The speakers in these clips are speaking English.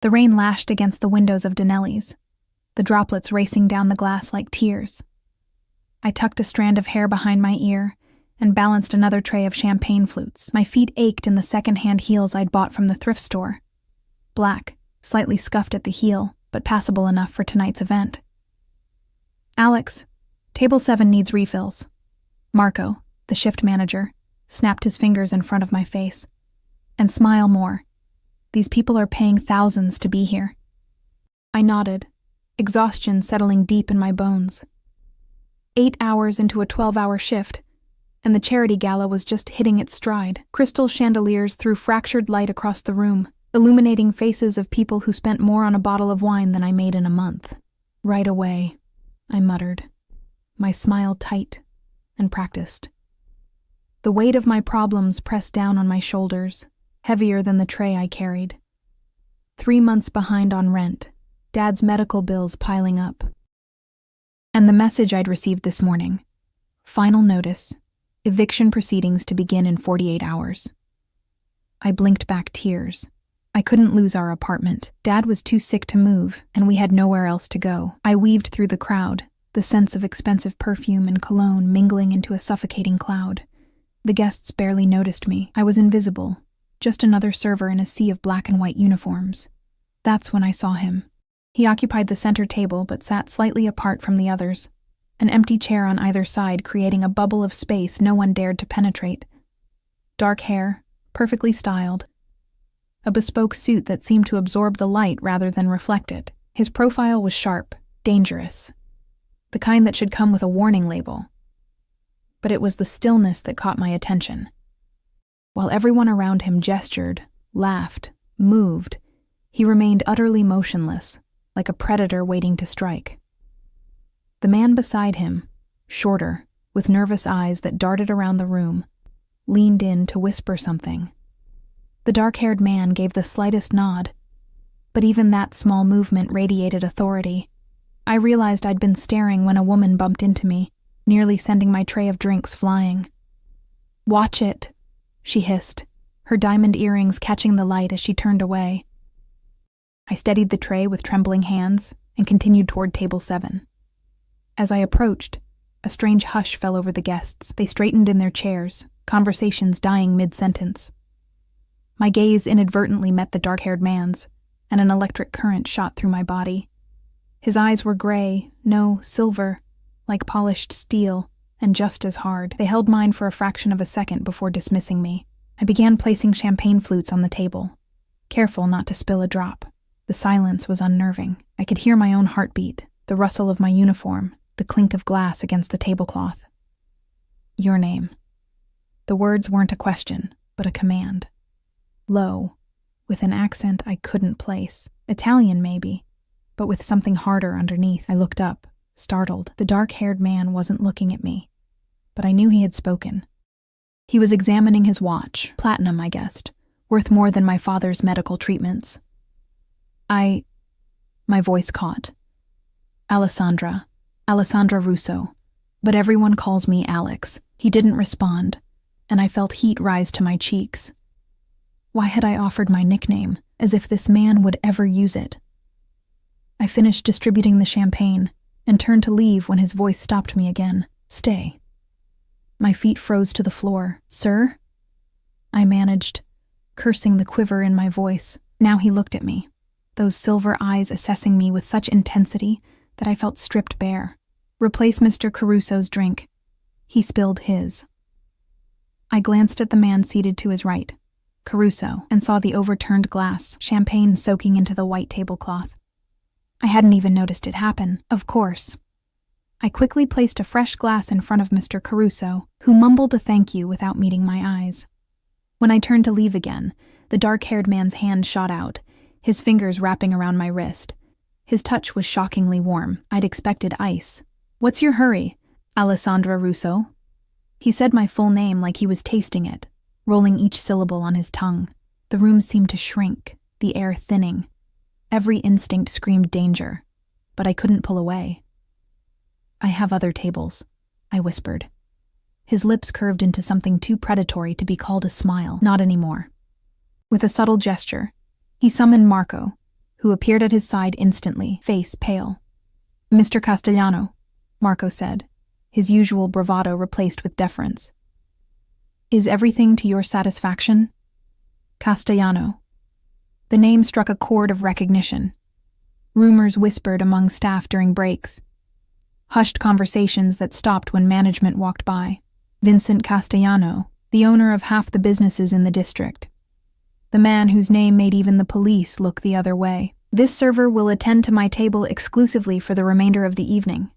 The rain lashed against the windows of Dinelli's, the droplets racing down the glass like tears. I tucked a strand of hair behind my ear and balanced another tray of champagne flutes. My feet ached in the second-hand heels I'd bought from the thrift store. Black, slightly scuffed at the heel, but passable enough for tonight's event. "Alex, table 7 needs refills." Marco, the shift manager, snapped his fingers in front of my face. "And smile more. These people are paying thousands to be here." I nodded, exhaustion settling deep in my bones. 8 hours into a 12-hour shift, and the charity gala was just hitting its stride. Crystal chandeliers threw fractured light across the room, illuminating faces of people who spent more on a bottle of wine than I made in a month. "Right away," I muttered, my smile tight and practiced. The weight of my problems pressed down on my shoulders, heavier than the tray I carried. 3 months behind on rent, Dad's medical bills piling up. And the message I'd received this morning. Final notice, eviction proceedings to begin in 48 hours. I blinked back tears. I couldn't lose our apartment. Dad was too sick to move, and we had nowhere else to go. I weaved through the crowd, the scents of expensive perfume and cologne mingling into a suffocating cloud. The guests barely noticed me. I was invisible, just another server in a sea of black and white uniforms. That's when I saw him. He occupied the center table but sat slightly apart from the others, an empty chair on either side creating a bubble of space no one dared to penetrate. Dark hair, perfectly styled. A bespoke suit that seemed to absorb the light rather than reflect it. His profile was sharp, dangerous. The kind that should come with a warning label. But it was the stillness that caught my attention. While everyone around him gestured, laughed, moved, he remained utterly motionless, like a predator waiting to strike. The man beside him, shorter, with nervous eyes that darted around the room, leaned in to whisper something. The dark-haired man gave the slightest nod, but even that small movement radiated authority. I realized I'd been staring when a woman bumped into me, nearly sending my tray of drinks flying. "Watch it," she hissed, her diamond earrings catching the light as she turned away. I steadied the tray with trembling hands and continued toward table 7. As I approached, a strange hush fell over the guests. They straightened in their chairs, conversations dying mid-sentence. My gaze inadvertently met the dark-haired man's, and an electric current shot through my body. His eyes were gray, no, silver, like polished steel, and just as hard. They held mine for a fraction of a second before dismissing me. I began placing champagne flutes on the table, careful not to spill a drop. The silence was unnerving. I could hear my own heartbeat, the rustle of my uniform, the clink of glass against the tablecloth. "Your name." The words weren't a question, but a command. Low, with an accent I couldn't place. Italian, maybe, but with something harder underneath. I looked up, startled. The dark-haired man wasn't looking at me, but I knew he had spoken. He was examining his watch, platinum, I guessed, worth more than my father's medical treatments. My voice caught. Alessandra Russo, but everyone calls me Alex. He didn't respond, and I felt heat rise to my cheeks. Why had I offered my nickname, as if this man would ever use it? I finished distributing the champagne and turned to leave when his voice stopped me again. "Stay." My feet froze to the floor. "Sir?" I managed, cursing the quiver in my voice. Now he looked at me, those silver eyes assessing me with such intensity that I felt stripped bare. "Replace Mr. Caruso's drink." He spilled his. I glanced at the man seated to his right, Caruso, and saw the overturned glass, champagne soaking into the white tablecloth. I hadn't even noticed it happen, of course. I quickly placed a fresh glass in front of Mr. Caruso, who mumbled a thank you without meeting my eyes. When I turned to leave again, the dark-haired man's hand shot out, his fingers wrapping around my wrist. His touch was shockingly warm. I'd expected ice. "What's your hurry, Alessandra Russo?" He said my full name like he was tasting it, rolling each syllable on his tongue. The room seemed to shrink, the air thinning. Every instinct screamed danger, but I couldn't pull away. "I have other tables," I whispered. His lips curved into something too predatory to be called a smile. "Not anymore." With a subtle gesture, he summoned Marco, who appeared at his side instantly, face pale. "Mr. Castellano," Marco said, his usual bravado replaced with deference. "Is everything to your satisfaction?" Castellano. The name struck a chord of recognition. Rumors whispered among staff during breaks. Hushed conversations that stopped when management walked by. Vincent Castellano, the owner of half the businesses in the district. The man whose name made even the police look the other way. "This server will attend to my table exclusively for the remainder of the evening,"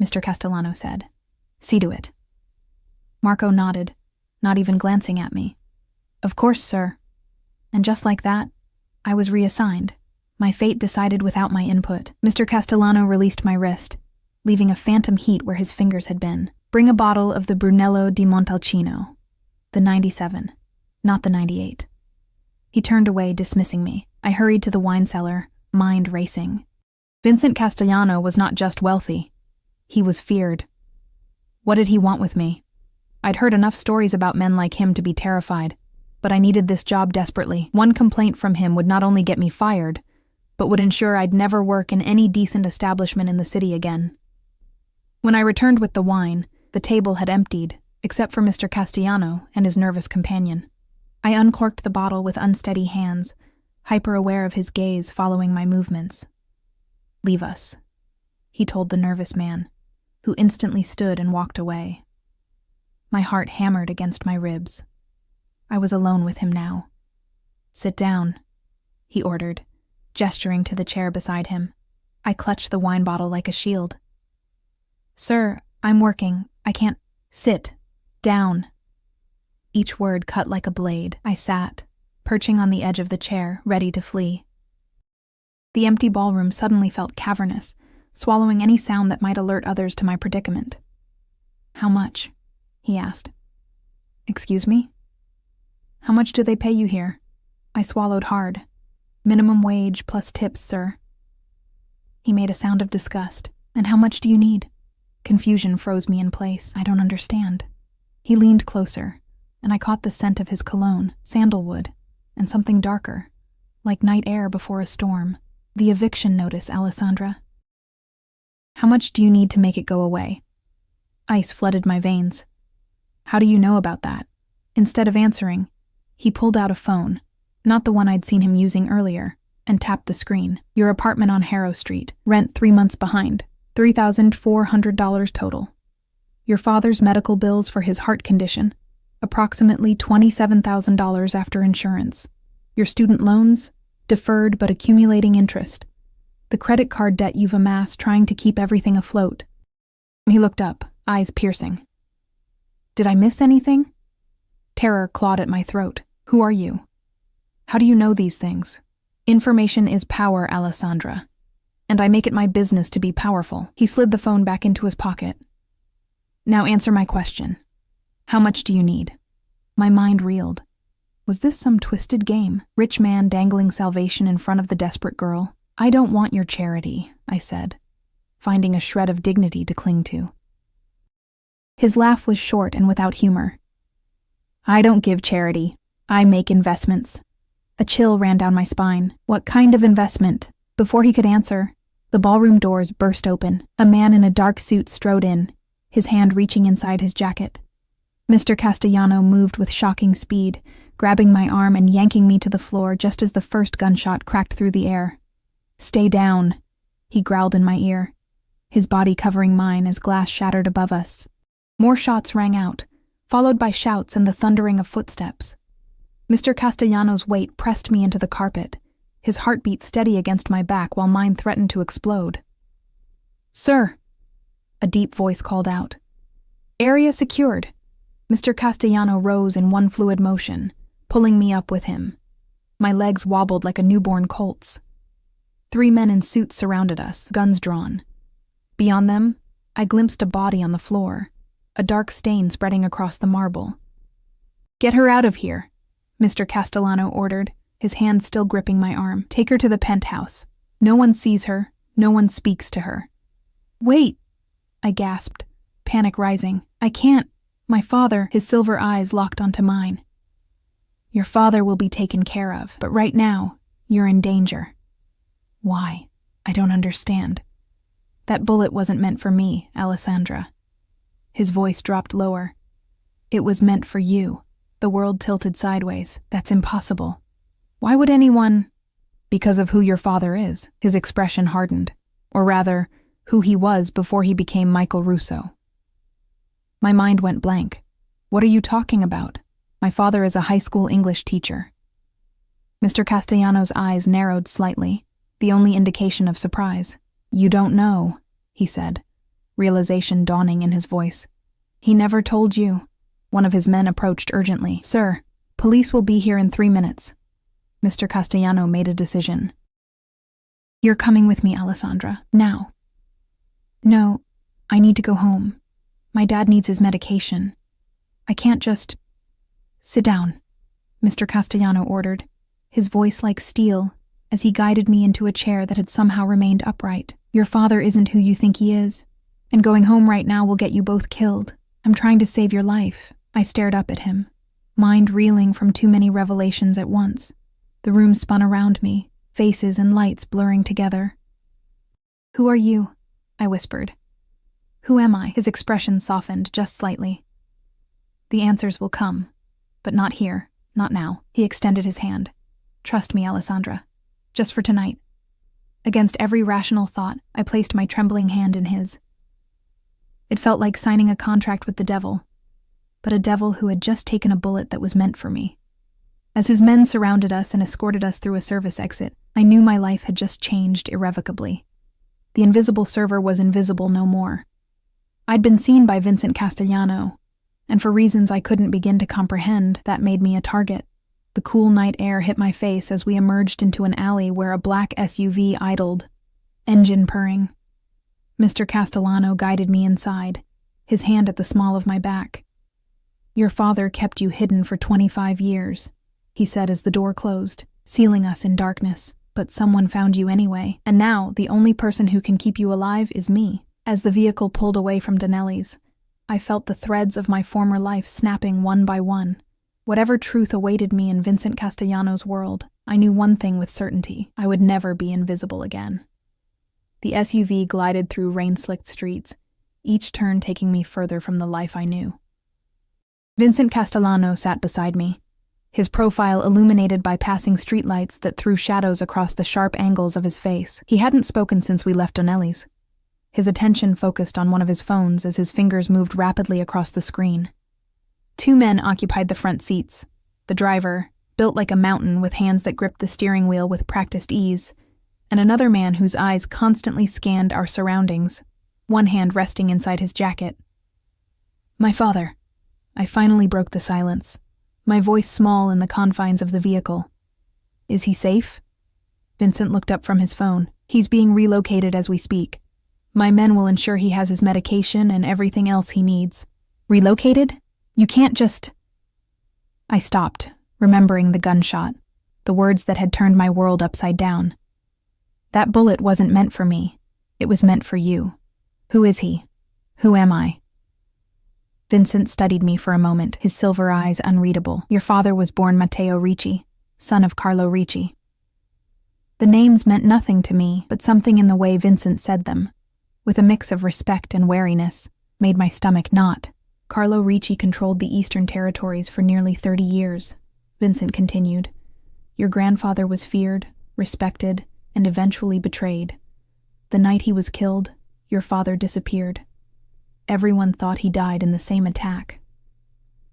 Mr. Castellano said. "See to it." Marco nodded, not even glancing at me. "Of course, sir." And just like that, I was reassigned. My fate decided without my input. Mr. Castellano released my wrist, leaving a phantom heat where his fingers had been. "Bring a bottle of the Brunello di Montalcino. The 97, not the 98. He turned away, dismissing me. I hurried to the wine cellar, mind racing. Vincent Castellano was not just wealthy. He was feared. What did he want with me? I'd heard enough stories about men like him to be terrified, but I needed this job desperately. One complaint from him would not only get me fired, but would ensure I'd never work in any decent establishment in the city again. When I returned with the wine, the table had emptied, except for Mr. Castellano and his nervous companion. I uncorked the bottle with unsteady hands, hyper-aware of his gaze following my movements. "Leave us," he told the nervous man, who instantly stood and walked away. My heart hammered against my ribs. I was alone with him now. "Sit down," he ordered, gesturing to the chair beside him. I clutched the wine bottle like a shield. "Sir, I'm working. I can't." "Sit down." Each word cut like a blade. I sat, perching on the edge of the chair, ready to flee. The empty ballroom suddenly felt cavernous, swallowing any sound that might alert others to my predicament. "How much?" he asked. "Excuse me?" "How much do they pay you here?" I swallowed hard. "Minimum wage plus tips, sir." He made a sound of disgust. "And how much do you need?" Confusion froze me in place. "I don't understand." He leaned closer, and I caught the scent of his cologne, sandalwood, and something darker, like night air before a storm. "The eviction notice, Alessandra." "How much do you need to make it go away?" Ice flooded my veins. "How do you know about that?" Instead of answering, he pulled out a phone, not the one I'd seen him using earlier, and tapped the screen. "Your apartment on Harrow Street, rent 3 months behind, $3,400 total. Your father's medical bills for his heart condition, approximately $27,000 after insurance. Your student loans, deferred but accumulating interest. The credit card debt you've amassed trying to keep everything afloat." He looked up, eyes piercing. Did I miss anything? Terror clawed at my throat. "Who are you? How do you know these things?" "Information is power, Alessandra, and I make it my business to be powerful." He slid the phone back into his pocket. "Now answer my question. How much do you need?" My mind reeled. Was this some twisted game? Rich man dangling salvation in front of the desperate girl? "I don't want your charity," I said, finding a shred of dignity to cling to. His laugh was short and without humor. "I don't give charity. I make investments." A chill ran down my spine. "What kind of investment?" Before he could answer, the ballroom doors burst open. A man in a dark suit strode in, his hand reaching inside his jacket. Mr. Castellano moved with shocking speed, grabbing my arm and yanking me to the floor just as the first gunshot cracked through the air. "Stay down," he growled in my ear, his body covering mine as glass shattered above us. More shots rang out, followed by shouts and the thundering of footsteps. Mr. Castellano's weight pressed me into the carpet, his heartbeat steady against my back while mine threatened to explode. "Sir!" a deep voice called out. "Area secured." Mr. Castellano rose in one fluid motion, pulling me up with him. My legs wobbled like a newborn colt's. 3 men in suits surrounded us, guns drawn. Beyond them, I glimpsed a body on the floor, a dark stain spreading across the marble. "Get her out of here," Mr. Castellano ordered, his hand still gripping my arm. "Take her to the penthouse. No one sees her, no one speaks to her." "Wait," I gasped, panic rising. "I can't. My father," his silver eyes locked onto mine. "Your father will be taken care of, but right now, you're in danger." Why? I don't understand. That bullet wasn't meant for me, Alessandra. His voice dropped lower. It was meant for you. The world tilted sideways. That's impossible. Why would anyone? Because of who your father is. His expression hardened. Or rather, who he was before he became Michael Russo. My mind went blank. What are you talking about? My father is a high school English teacher. Mr. Castellano's eyes narrowed slightly, the only indication of surprise. You don't know, he said, realization dawning in his voice. He never told you. One of his men approached urgently. Sir, police will be here in 3 minutes. Mr. Castellano made a decision. You're coming with me, Alessandra, now. No, I need to go home. My dad needs his medication. I can't just... Sit down, Mr. Castellano ordered, his voice like steel, as he guided me into a chair that had somehow remained upright. Your father isn't who you think he is, and going home right now will get you both killed. I'm trying to save your life. I stared up at him, mind reeling from too many revelations at once. The room spun around me, faces and lights blurring together. Who are you? I whispered. Who am I? His expression softened just slightly. The answers will come, but not here, not now. He extended his hand. Trust me, Alessandra. Just for tonight. Against every rational thought, I placed my trembling hand in his. It felt like signing a contract with the devil, but a devil who had just taken a bullet that was meant for me. As his men surrounded us and escorted us through a service exit, I knew my life had just changed irrevocably. The invisible server was invisible no more. I'd been seen by Vincent Castellano, and for reasons I couldn't begin to comprehend, that made me a target. The cool night air hit my face as we emerged into an alley where a black SUV idled, engine purring. Mr. Castellano guided me inside, his hand at the small of my back. Your father kept you hidden for 25 years, he said as the door closed, sealing us in darkness. But someone found you anyway, and now the only person who can keep you alive is me. As the vehicle pulled away from Donnelly's, I felt the threads of my former life snapping one by one. Whatever truth awaited me in Vincent Castellano's world, I knew one thing with certainty: I would never be invisible again. The SUV glided through rain-slicked streets, each turn taking me further from the life I knew. Vincent Castellano sat beside me, his profile illuminated by passing streetlights that threw shadows across the sharp angles of his face. He hadn't spoken since we left Donnelly's. His attention focused on one of his phones as his fingers moved rapidly across the screen. 2 men occupied the front seats. The driver, built like a mountain with hands that gripped the steering wheel with practiced ease, and another man whose eyes constantly scanned our surroundings, one hand resting inside his jacket. My father. I finally broke the silence, my voice small in the confines of the vehicle. Is he safe? Vincent looked up from his phone. He's being relocated as we speak. My men will ensure he has his medication and everything else he needs. Relocated? You can't just... I stopped, remembering the gunshot, the words that had turned my world upside down. That bullet wasn't meant for me. It was meant for you. Who is he? Who am I? Vincent studied me for a moment, his silver eyes unreadable. Your father was born Matteo Ricci, son of Carlo Ricci. The names meant nothing to me, but something in the way Vincent said them, with a mix of respect and wariness, made my stomach knot. Carlo Ricci controlled the Eastern Territories for nearly 30 years, Vincent continued. Your grandfather was feared, respected, and eventually betrayed. The night he was killed, your father disappeared. Everyone thought he died in the same attack.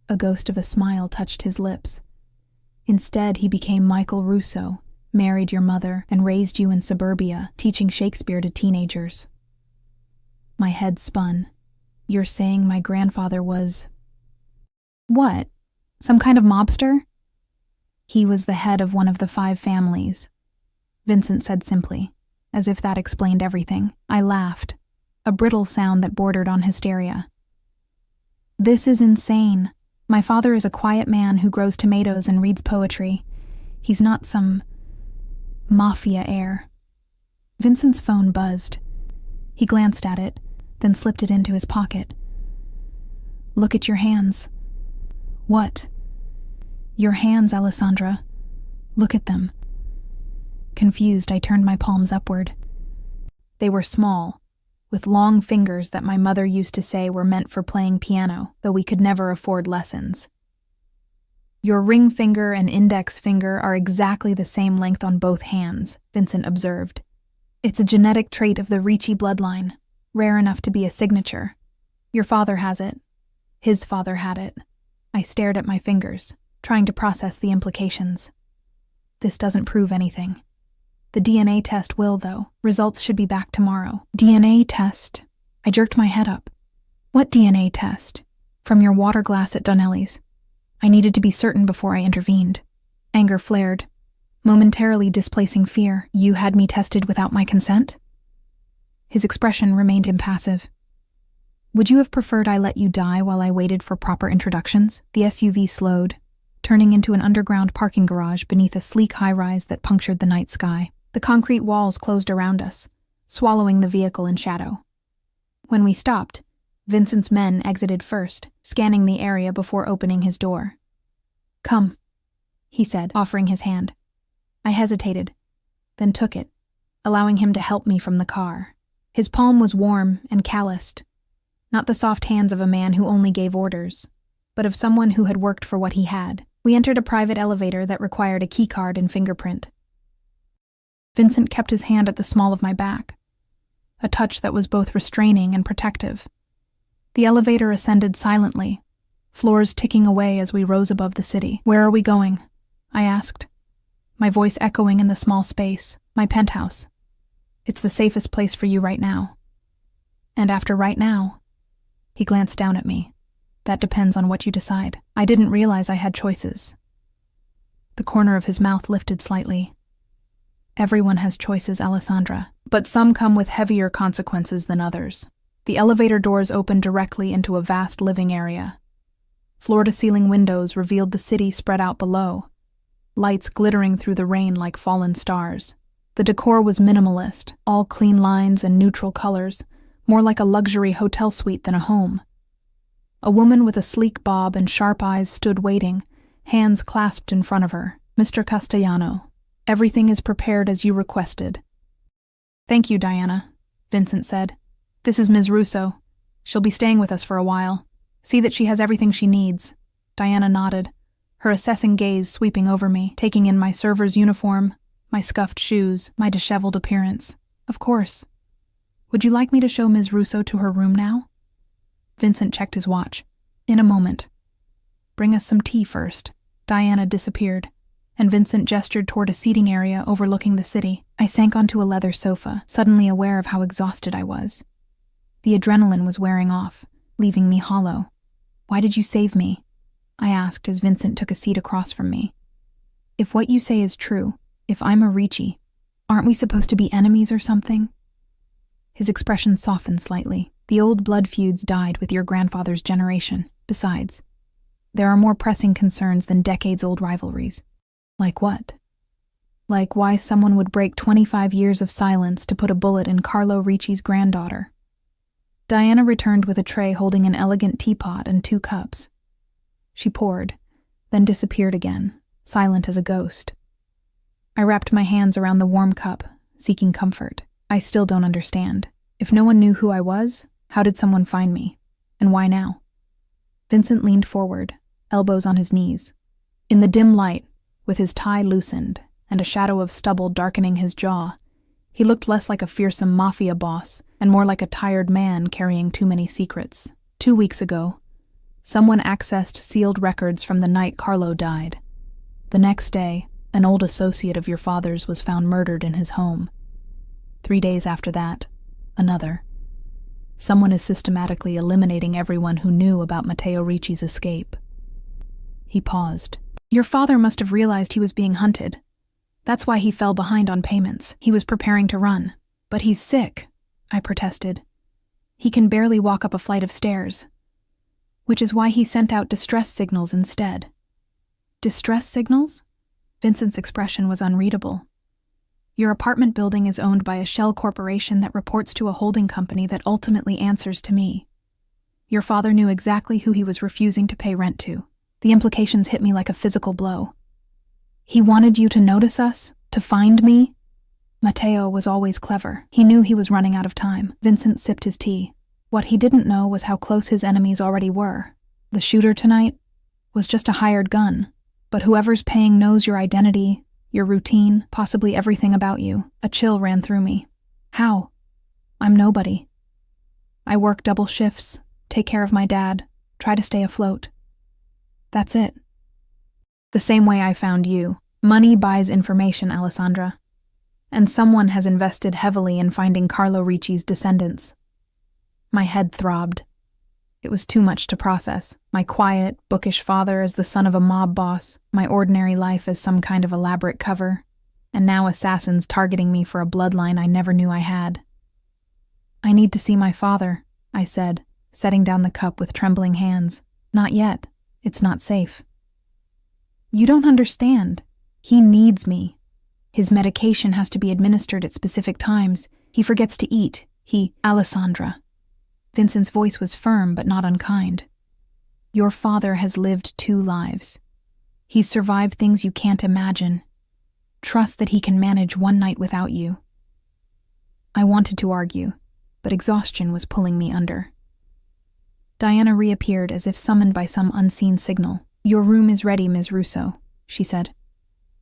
A ghost of a smile touched his lips. Instead, he became Michael Russo, married your mother, and raised you in suburbia, teaching Shakespeare to teenagers. My head spun. You're saying my grandfather was... What? Some kind of mobster? He was the head of one of the 5 families, Vincent said simply, as if that explained everything. I laughed, a brittle sound that bordered on hysteria. This is insane. My father is a quiet man who grows tomatoes and reads poetry. He's not some Mafia heir. Vincent's phone buzzed. He glanced at it, then slipped it into his pocket. Look at your hands. What? Your hands, Alessandra. Look at them. Confused, I turned my palms upward. They were small, with long fingers that my mother used to say were meant for playing piano, though we could never afford lessons. Your ring finger and index finger are exactly the same length on both hands, Vincent observed. It's a genetic trait of the Ricci bloodline, rare enough to be a signature. Your father has it. His father had it. I stared at my fingers, trying to process the implications. This doesn't prove anything. The DNA test will, though. Results should be back tomorrow. DNA test? I jerked my head up. What DNA test? From your water glass at Donnelly's. I needed to be certain before I intervened. Anger flared, momentarily displacing fear. You had me tested without my consent? His expression remained impassive. Would you have preferred I let you die while I waited for proper introductions? The SUV slowed, turning into an underground parking garage beneath a sleek high-rise that punctured the night sky. The concrete walls closed around us, swallowing the vehicle in shadow. When we stopped, Vincent's men exited first, scanning the area before opening his door. Come, he said, offering his hand. I hesitated, then took it, allowing him to help me from the car. His palm was warm and calloused, not the soft hands of a man who only gave orders, but of someone who had worked for what he had. We entered a private elevator that required a keycard and fingerprint. Vincent kept his hand at the small of my back, a touch that was both restraining and protective. The elevator ascended silently, floors ticking away as we rose above the city. Where are we going? I asked, my voice echoing in the small space. My penthouse. It's the safest place for you right now. And after right now, he glanced down at me. That depends on what you decide. I didn't realize I had choices. The corner of his mouth lifted slightly. Everyone has choices, Alessandra, but some come with heavier consequences than others. The elevator doors opened directly into a vast living area. Floor-to-ceiling windows revealed the city spread out below, lights glittering through the rain like fallen stars. The decor was minimalist, all clean lines and neutral colors, more like a luxury hotel suite than a home. A woman with a sleek bob and sharp eyes stood waiting, hands clasped in front of her. Mr. Castellano, everything is prepared as you requested. Thank you, Diana, Vincent said. This is Ms. Russo. She'll be staying with us for a while. See that she has everything she needs. Diana nodded, her assessing gaze sweeping over me, taking in my server's uniform, my scuffed shoes, my disheveled appearance. Of course. Would you like me to show Ms. Russo to her room now? Vincent checked his watch. In a moment. Bring us some tea first. Diana disappeared, and Vincent gestured toward a seating area overlooking the city. I sank onto a leather sofa, suddenly aware of how exhausted I was. The adrenaline was wearing off, leaving me hollow. Why did you save me? I asked as Vincent took a seat across from me. If what you say is true, if I'm a Ricci, aren't we supposed to be enemies or something? His expression softened slightly. The old blood feuds died with your grandfather's generation. Besides, there are more pressing concerns than decades-old rivalries. Like what? Like why someone would break 25 years of silence to put a bullet in Carlo Ricci's granddaughter. Diana returned with a tray holding an elegant teapot and 2 cups. She poured, then disappeared again, silent as a ghost. I wrapped my hands around the warm cup, seeking comfort. I still don't understand. If no one knew who I was, how did someone find me? And why now? Vincent leaned forward, elbows on his knees. In the dim light, with his tie loosened and a shadow of stubble darkening his jaw, he looked less like a fearsome Mafia boss and more like a tired man carrying too many secrets. 2 weeks ago, someone accessed sealed records from the night Carlo died. The next day, an old associate of your father's was found murdered in his home. 3 days after that, another. Someone is systematically eliminating everyone who knew about Matteo Ricci's escape. He paused. Your father must have realized he was being hunted. That's why he fell behind on payments. He was preparing to run. But he's sick, I protested. He can barely walk up a flight of stairs. Which is why he sent out distress signals instead. Distress signals? Vincent's expression was unreadable. Your apartment building is owned by a shell corporation that reports to a holding company that ultimately answers to me. Your father knew exactly who he was refusing to pay rent to. The implications hit me like a physical blow. He wanted you to notice us? To find me? Matteo was always clever. He knew he was running out of time. Vincent sipped his tea. What he didn't know was how close his enemies already were. The shooter tonight was just a hired gun, but whoever's paying knows your identity, your routine, possibly everything about you. A chill ran through me. How? I'm nobody. I work double shifts, take care of my dad, try to stay afloat. That's it. The same way I found you. Money buys information, Alessandra. And someone has invested heavily in finding Carlo Ricci's descendants. My head throbbed. It was too much to process. My quiet, bookish father as the son of a mob boss, my ordinary life as some kind of elaborate cover, and now assassins targeting me for a bloodline I never knew I had. I need to see my father, I said, setting down the cup with trembling hands. Not yet. It's not safe. You don't understand. He needs me. His medication has to be administered at specific times. He forgets to eat. Alessandra. Vincent's voice was firm but not unkind. Your father has lived 2 lives. He's survived things you can't imagine. Trust that he can manage one night without you. I wanted to argue, but exhaustion was pulling me under. Diana reappeared as if summoned by some unseen signal. Your room is ready, Ms. Russo, she said.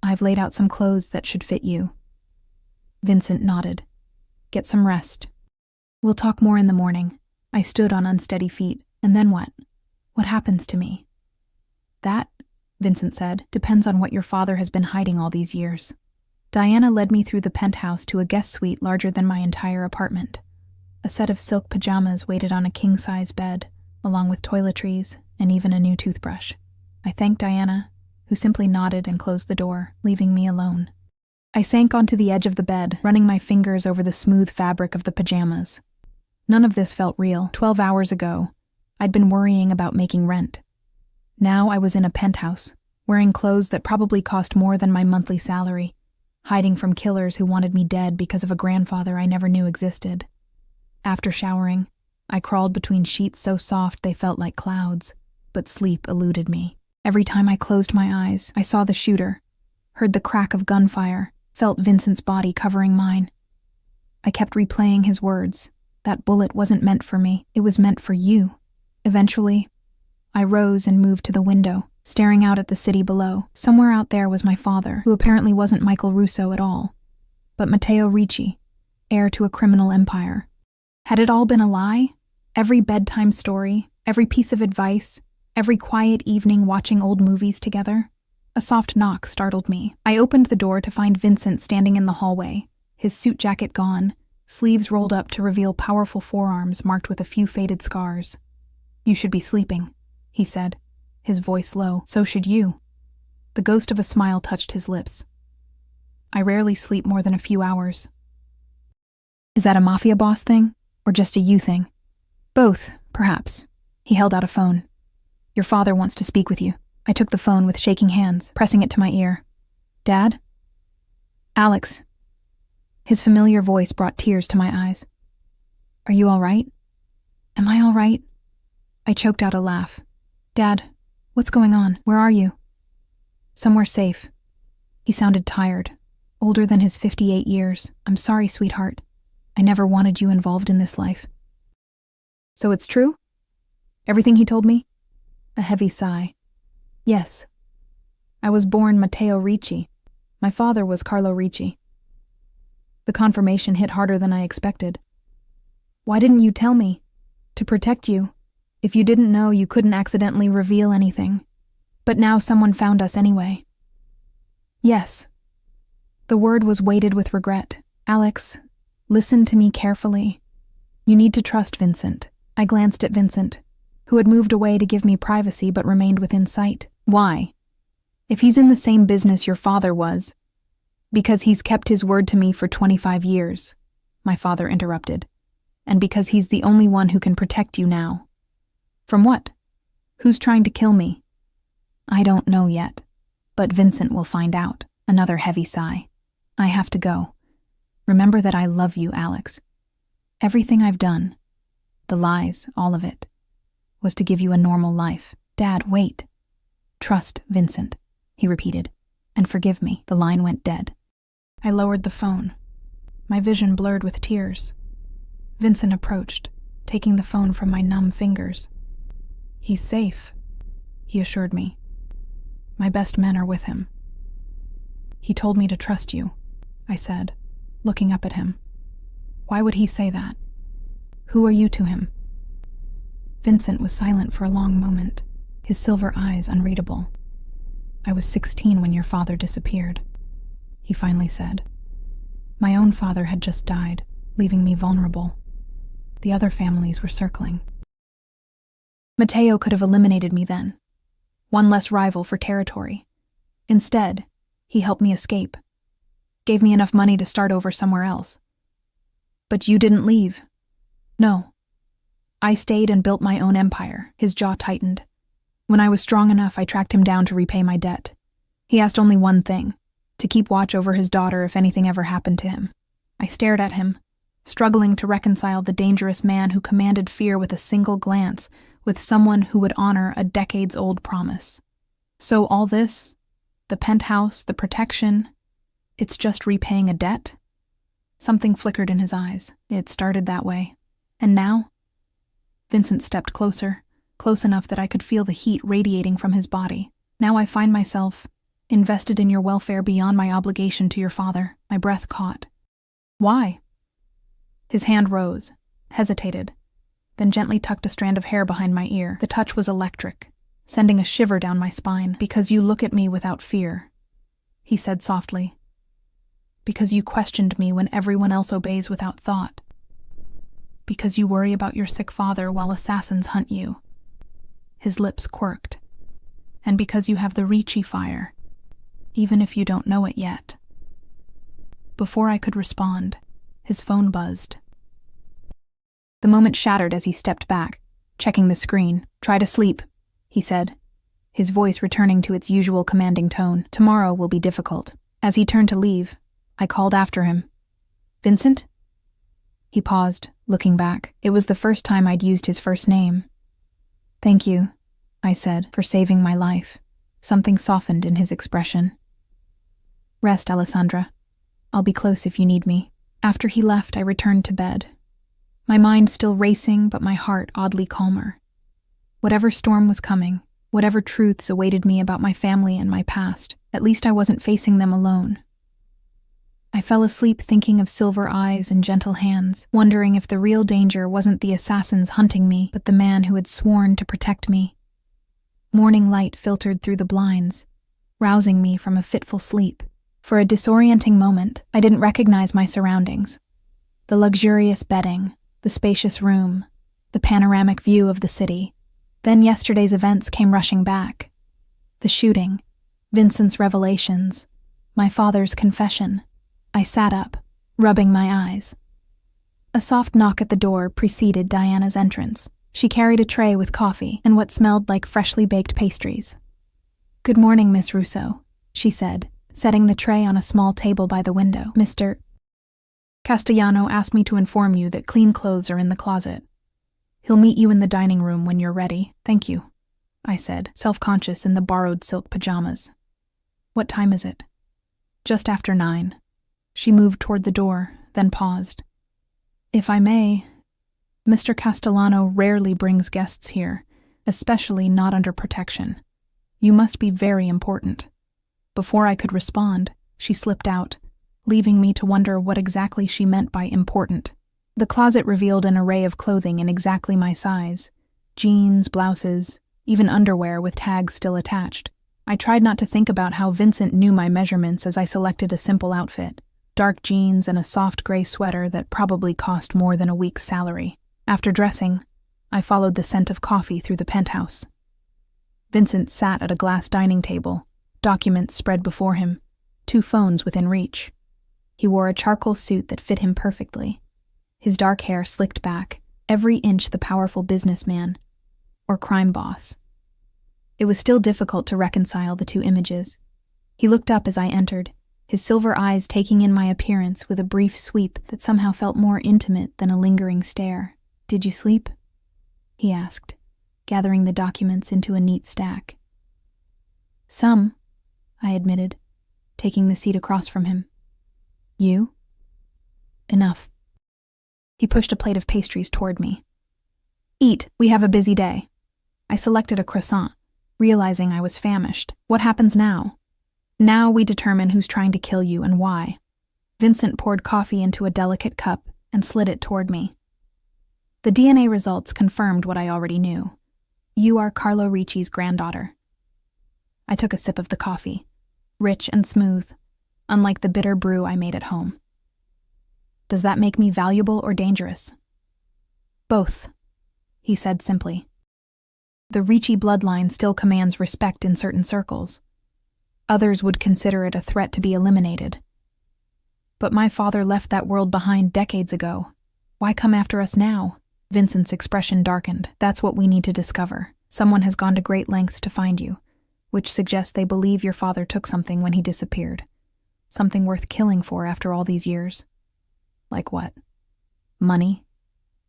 I've laid out some clothes that should fit you. Vincent nodded. Get some rest. We'll talk more in the morning. I stood on unsteady feet. And then what? What happens to me? That, Vincent said, depends on what your father has been hiding all these years. Diana led me through the penthouse to a guest suite larger than my entire apartment. A set of silk pajamas waited on a king-size bed, along with toiletries and even a new toothbrush. I thanked Diana, who simply nodded and closed the door, leaving me alone. I sank onto the edge of the bed, running my fingers over the smooth fabric of the pajamas. None of this felt real. 12 hours ago, I'd been worrying about making rent. Now I was in a penthouse, wearing clothes that probably cost more than my monthly salary, hiding from killers who wanted me dead because of a grandfather I never knew existed. After showering, I crawled between sheets so soft they felt like clouds, but sleep eluded me. Every time I closed my eyes, I saw the shooter, heard the crack of gunfire, felt Vincent's body covering mine. I kept replaying his words. That bullet wasn't meant for me. It was meant for you. Eventually, I rose and moved to the window, staring out at the city below. Somewhere out there was my father, who apparently wasn't Michael Russo at all, but Matteo Ricci, heir to a criminal empire. Had it all been a lie? Every bedtime story, every piece of advice, every quiet evening watching old movies together? A soft knock startled me. I opened the door to find Vincent standing in the hallway, his suit jacket gone, sleeves rolled up to reveal powerful forearms marked with a few faded scars. You should be sleeping, he said, his voice low. So should you. The ghost of a smile touched his lips. I rarely sleep more than a few hours. Is that a Mafia boss thing, or just a you thing? Both, perhaps. He held out a phone. Your father wants to speak with you. I took the phone with shaking hands, pressing it to my ear. Dad? Alex. His familiar voice brought tears to my eyes. Are you all right? Am I all right? I choked out a laugh. Dad, what's going on? Where are you? Somewhere safe. He sounded tired, older than his 58 years. I'm sorry, sweetheart. I never wanted you involved in this life. So it's true? Everything he told me? A heavy sigh. Yes. I was born Matteo Ricci. My father was Carlo Ricci. The confirmation hit harder than I expected. Why didn't you tell me? To protect you. If you didn't know, you couldn't accidentally reveal anything. But now someone found us anyway. Yes. The word was weighted with regret. Alex, listen to me carefully. You need to trust Vincent. I glanced at Vincent, who had moved away to give me privacy but remained within sight. Why? If he's in the same business your father was. Because he's kept his word to me for 25 years, my father interrupted. And because he's the only one who can protect you now. From what? Who's trying to kill me? I don't know yet, but Vincent will find out. Another heavy sigh. I have to go. Remember that I love you, Alex. Everything I've done, the lies, all of it, was to give you a normal life. Dad, wait. Trust Vincent, he repeated, and forgive me. The line went dead. I lowered the phone, my vision blurred with tears. Vincent approached, taking the phone from my numb fingers. "He's safe," he assured me. "My best men are with him." "He told me to trust you," I said, looking up at him. "Why would he say that? Who are you to him?" Vincent was silent for a long moment, his silver eyes unreadable. "I was 16 when your father disappeared," he finally said. "My own father had just died, leaving me vulnerable. The other families were circling. Matteo could have eliminated me then, one less rival for territory. Instead, he helped me escape, gave me enough money to start over somewhere else. But you didn't leave. No. I stayed and built my own empire." His jaw tightened. "When I was strong enough, I tracked him down to repay my debt. He asked only one thing, to keep watch over his daughter if anything ever happened to him." I stared at him, struggling to reconcile the dangerous man who commanded fear with a single glance with someone who would honor a decades-old promise. So all this, the penthouse, the protection, it's just repaying a debt? Something flickered in his eyes. It started that way. And now? Vincent stepped closer, close enough that I could feel the heat radiating from his body. "Now I find myself invested in your welfare beyond my obligation to your father." My breath caught. "Why?" His hand rose, hesitated, then gently tucked a strand of hair behind my ear. The touch was electric, sending a shiver down my spine. "Because you look at me without fear," he said softly. "Because you questioned me when everyone else obeys without thought. Because you worry about your sick father while assassins hunt you." His lips quirked. "And because you have the Ricci fire, even if you don't know it yet." Before I could respond, his phone buzzed. The moment shattered as he stepped back, checking the screen. "Try to sleep," he said, his voice returning to its usual commanding tone. "Tomorrow will be difficult." As he turned to leave, I called after him. "Vincent?" He paused, looking back. It was the first time I'd used his first name. "Thank you," I said, "for saving my life." Something softened in his expression. "Rest, Alessandra. I'll be close if you need me." After he left, I returned to bed. My mind still racing, but my heart oddly calmer. Whatever storm was coming, whatever truths awaited me about my family and my past, at least I wasn't facing them alone. I fell asleep thinking of silver eyes and gentle hands, wondering if the real danger wasn't the assassins hunting me, but the man who had sworn to protect me. Morning light filtered through the blinds, rousing me from a fitful sleep. For a disorienting moment, I didn't recognize my surroundings. The luxurious bedding, the spacious room, the panoramic view of the city. Then yesterday's events came rushing back. The shooting, Vincent's revelations, my father's confession. I sat up, rubbing my eyes. A soft knock at the door preceded Diana's entrance. She carried a tray with coffee and what smelled like freshly baked pastries. "Good morning, Miss Russo," she said, setting the tray on a small table by the window. "Mr. Castellano asked me to inform you that clean clothes are in the closet. He'll meet you in the dining room when you're ready." "Thank you," I said, self-conscious in the borrowed silk pajamas. "What time is it?" "Just after 9. She moved toward the door, then paused. "If I may, Mr. Castellano rarely brings guests here, especially not under protection. You must be very important." Before I could respond, she slipped out, leaving me to wonder what exactly she meant by important. The closet revealed an array of clothing in exactly my size. Jeans, blouses, even underwear with tags still attached. I tried not to think about how Vincent knew my measurements as I selected a simple outfit. Dark jeans and a soft gray sweater that probably cost more than a week's salary. After dressing, I followed the scent of coffee through the penthouse. Vincent sat at a glass dining table, documents spread before him, 2 phones within reach. He wore a charcoal suit that fit him perfectly. His dark hair slicked back, every inch the powerful businessman, or crime boss. It was still difficult to reconcile the 2 images. He looked up as I entered, his silver eyes taking in my appearance with a brief sweep that somehow felt more intimate than a lingering stare. "Did you sleep?" he asked, gathering the documents into a neat stack. "Some," I admitted, taking the seat across from him. "You?" Enough. He pushed a plate of pastries toward me. Eat, we have a busy day. I selected a croissant, realizing I was famished. What happens now? Now we determine who's trying to kill you and why. Vincent poured coffee into a delicate cup and slid it toward me. The DNA results confirmed what I already knew. You are Carlo Ricci's granddaughter. I took a sip of the coffee, rich and smooth, unlike the bitter brew I made at home. Does that make me valuable or dangerous? Both, he said simply. The Ricci bloodline still commands respect in certain circles. Others would consider it a threat to be eliminated. But my father left that world behind decades ago. Why come after us now? Vincent's expression darkened. That's what we need to discover. Someone has gone to great lengths to find you, which suggests they believe your father took something when he disappeared. Something worth killing for after all these years. Like what? Money?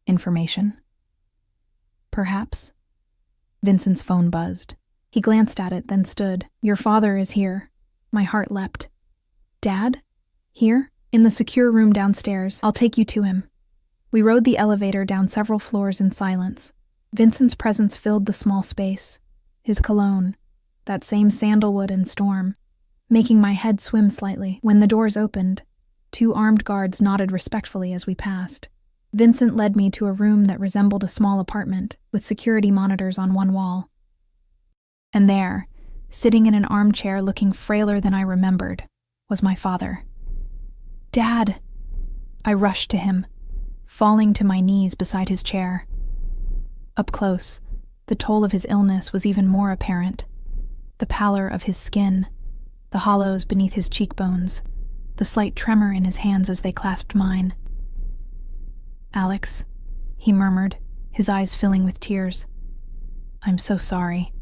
Information? Perhaps? Vincent's phone buzzed. He glanced at it, then stood. Your father is here. My heart leapt. Dad? Here? In the secure room downstairs. I'll take you to him. We rode the elevator down several floors in silence. Vincent's presence filled the small space. His cologne, that same sandalwood and storm, making my head swim slightly. When the doors opened, 2 armed guards nodded respectfully as we passed. Vincent led me to a room that resembled a small apartment, with security monitors on one wall. And there, sitting in an armchair looking frailer than I remembered, was my father. Dad! I rushed to him, falling to my knees beside his chair. Up close, the toll of his illness was even more apparent. The pallor of his skin, the hollows beneath his cheekbones, the slight tremor in his hands as they clasped mine. Alex, he murmured, his eyes filling with tears. I'm so sorry.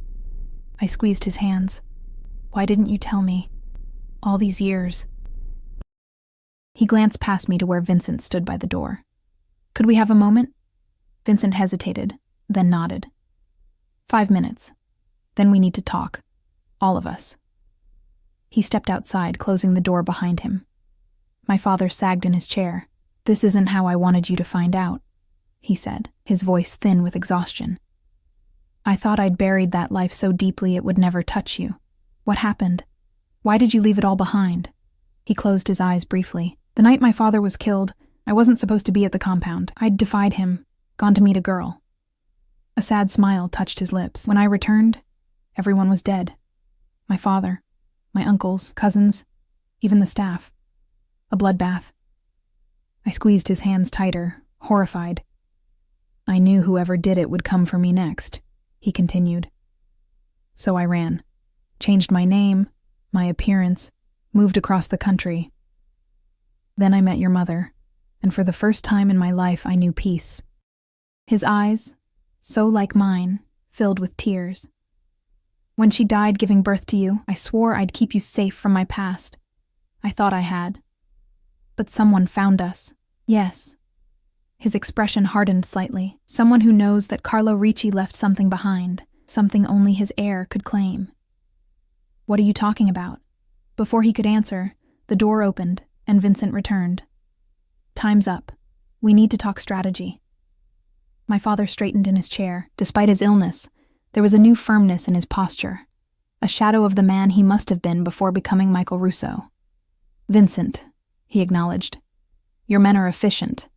I squeezed his hands. Why didn't you tell me? All these years. He glanced past me to where Vincent stood by the door. Could we have a moment? Vincent hesitated, then nodded. 5 minutes. Then we need to talk. All of us. He stepped outside, closing the door behind him. My father sagged in his chair. This isn't how I wanted you to find out, he said, his voice thin with exhaustion. I thought I'd buried that life so deeply it would never touch you. What happened? Why did you leave it all behind? He closed his eyes briefly. The night my father was killed, I wasn't supposed to be at the compound. I'd defied him, gone to meet a girl. A sad smile touched his lips. When I returned, everyone was dead. My father, my uncles, cousins, even the staff. A bloodbath. I squeezed his hands tighter, horrified. I knew whoever did it would come for me next, he continued. So I ran, changed my name, my appearance, moved across the country. Then I met your mother, and for the first time in my life I knew peace. His eyes, so like mine, filled with tears. When she died giving birth to you, I swore I'd keep you safe from my past. I thought I had. But someone found us. Yes. His expression hardened slightly. Someone who knows that Carlo Ricci left something behind, something only his heir could claim. What are you talking about? Before he could answer, the door opened, and Vincent returned. Time's up. We need to talk strategy. My father straightened in his chair. Despite his illness, there was a new firmness in his posture, a shadow of the man he must have been before becoming Michael Russo. Vincent, he acknowledged. Your men are efficient.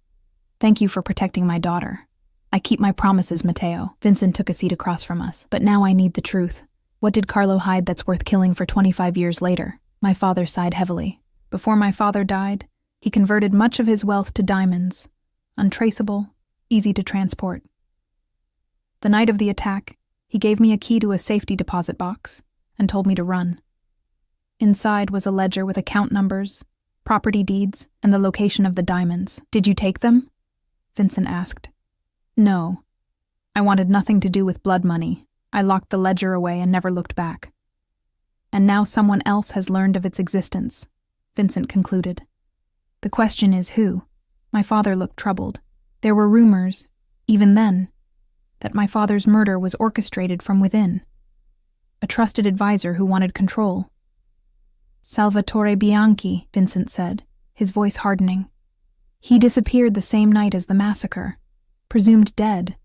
Thank you for protecting my daughter. I keep my promises, Matteo. Vincent took a seat across from us. But now I need the truth. What did Carlo hide that's worth killing for 25 years later? My father sighed heavily. Before my father died, he converted much of his wealth to diamonds. Untraceable, easy to transport. The night of the attack, he gave me a key to a safety deposit box and told me to run. Inside was a ledger with account numbers, property deeds, and the location of the diamonds. Did you take them? Vincent asked. No. I wanted nothing to do with blood money. I locked the ledger away and never looked back. And now someone else has learned of its existence, Vincent concluded. The question is who? My father looked troubled. There were rumors, even then, that my father's murder was orchestrated from within. A trusted advisor who wanted control. Salvatore Bianchi, Vincent said, his voice hardening. He disappeared the same night as the massacre, presumed dead.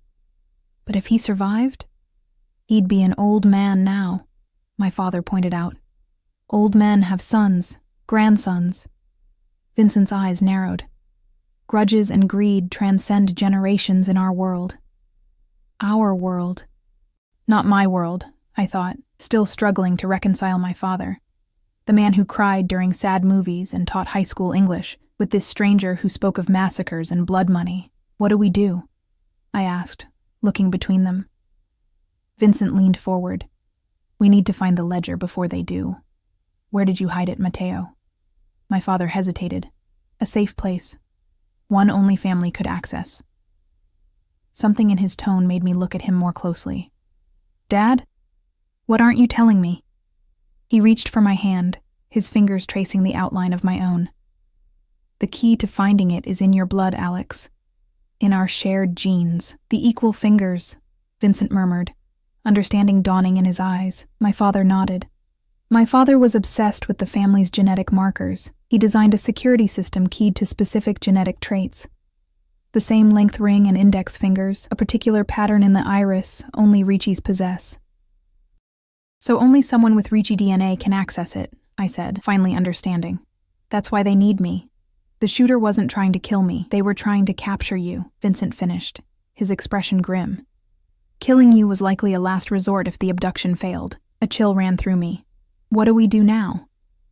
But if he survived, he'd be an old man now, my father pointed out. Old men have sons, grandsons. Vincent's eyes narrowed. Grudges and greed transcend generations in our world. Our world. Not my world, I thought, still struggling to reconcile my father. The man who cried during sad movies and taught high school English, with this stranger who spoke of massacres and blood money. What do we do? I asked, looking between them. Vincent leaned forward. We need to find the ledger before they do. Where did you hide it, Mateo? My father hesitated. A safe place. One only family could access. Something in his tone made me look at him more closely. Dad? What aren't you telling me? He reached for my hand, his fingers tracing the outline of my own. The key to finding it is in your blood, Alex. In our shared genes. The equal fingers, Vincent murmured, understanding dawning in his eyes. My father nodded. My father was obsessed with the family's genetic markers. He designed a security system keyed to specific genetic traits. The same length ring and index fingers, a particular pattern in the iris only Ricci's possess. So only someone with Ricci DNA can access it, I said, finally understanding. That's why they need me. The shooter wasn't trying to kill me. They were trying to capture you, Vincent finished, his expression grim. Killing you was likely a last resort if the abduction failed. A chill ran through me. What do we do now?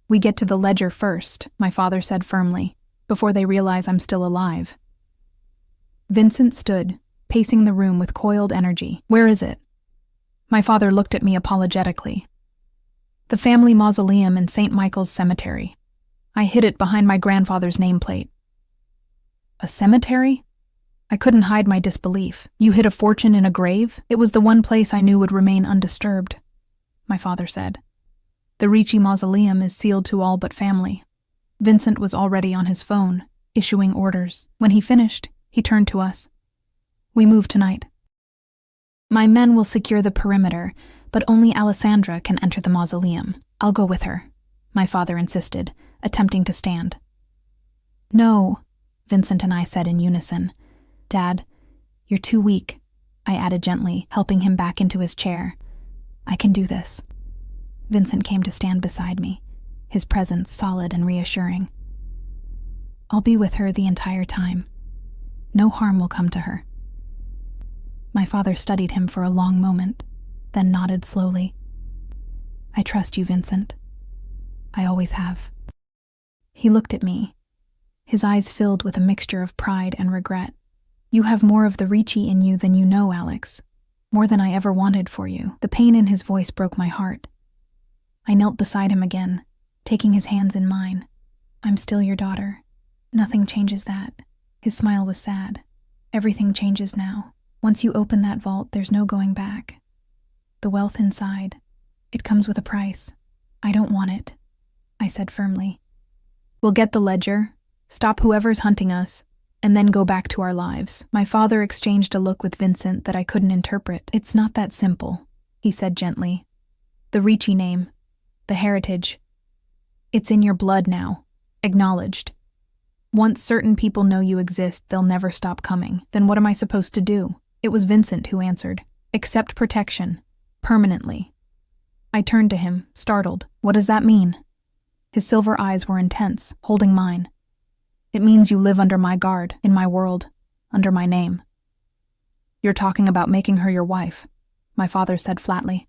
We get to the ledger first, my father said firmly, before they realize I'm still alive. Vincent stood, pacing the room with coiled energy. Where is it? My father looked at me apologetically. The family mausoleum in St. Michael's Cemetery. I hid it behind my grandfather's nameplate. A cemetery? I couldn't hide my disbelief. You hid a fortune in a grave? It was the one place I knew would remain undisturbed, my father said. The Ricci mausoleum is sealed to all but family. Vincent was already on his phone, issuing orders. When he finished, he turned to us. We move tonight. My men will secure the perimeter, but only Alessandra can enter the mausoleum. I'll go with her, my father insisted, attempting to stand. No, Vincent and I said in unison. Dad, you're too weak, I added gently, helping him back into his chair. I can do this. Vincent came to stand beside me, his presence solid and reassuring. I'll be with her the entire time. No harm will come to her. My father studied him for a long moment, then nodded slowly. I trust you, Vincent. I always have. He looked at me, his eyes filled with a mixture of pride and regret. You have more of the Ricci in you than you know, Alex. More than I ever wanted for you. The pain in his voice broke my heart. I knelt beside him again, taking his hands in mine. I'm still your daughter. Nothing changes that. His smile was sad. Everything changes now. Once you open that vault, there's no going back. The wealth inside, it comes with a price. I don't want it, I said firmly. We'll get the ledger, stop whoever's hunting us, and then go back to our lives. My father exchanged a look with Vincent that I couldn't interpret. It's not that simple, he said gently. The Ricci name, the heritage, it's in your blood now, acknowledged. Once certain people know you exist, they'll never stop coming. Then what am I supposed to do? It was Vincent who answered. Accept protection. Permanently. I turned to him, startled. What does that mean? His silver eyes were intense, holding mine. It means you live under my guard, in my world, under my name. You're talking about making her your wife, my father said flatly.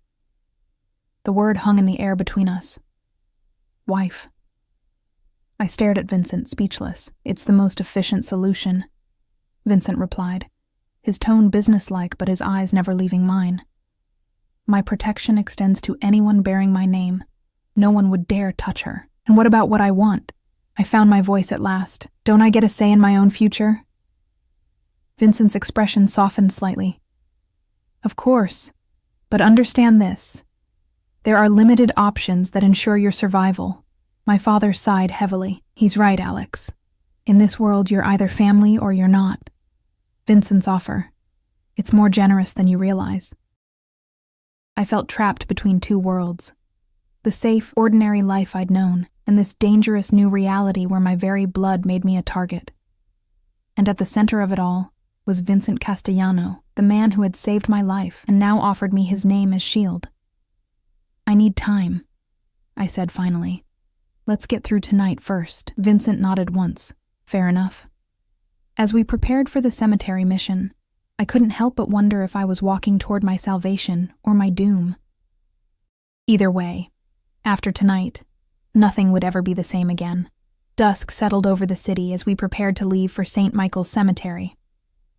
The word hung in the air between us. Wife. I stared at Vincent, speechless. It's the most efficient solution, Vincent replied, his tone businesslike but his eyes never leaving mine. My protection extends to anyone bearing my name. No one would dare touch her. And what about what I want? I found my voice at last. Don't I get a say in my own future? Vincent's expression softened slightly. Of course, but understand this. There are limited options that ensure your survival. My father sighed heavily. He's right, Alex. In this world, you're either family or you're not. Vincent's offer. It's more generous than you realize. I felt trapped between two worlds. The safe, ordinary life I'd known, and this dangerous new reality where my very blood made me a target. And at the center of it all was Vincent Castellano, the man who had saved my life and now offered me his name as shield. "I need time," I said finally. "Let's get through tonight first." Vincent nodded once. "Fair enough." As we prepared for the cemetery mission, I couldn't help but wonder if I was walking toward my salvation or my doom. Either way, after tonight, nothing would ever be the same again. Dusk settled over the city as we prepared to leave for St. Michael's Cemetery.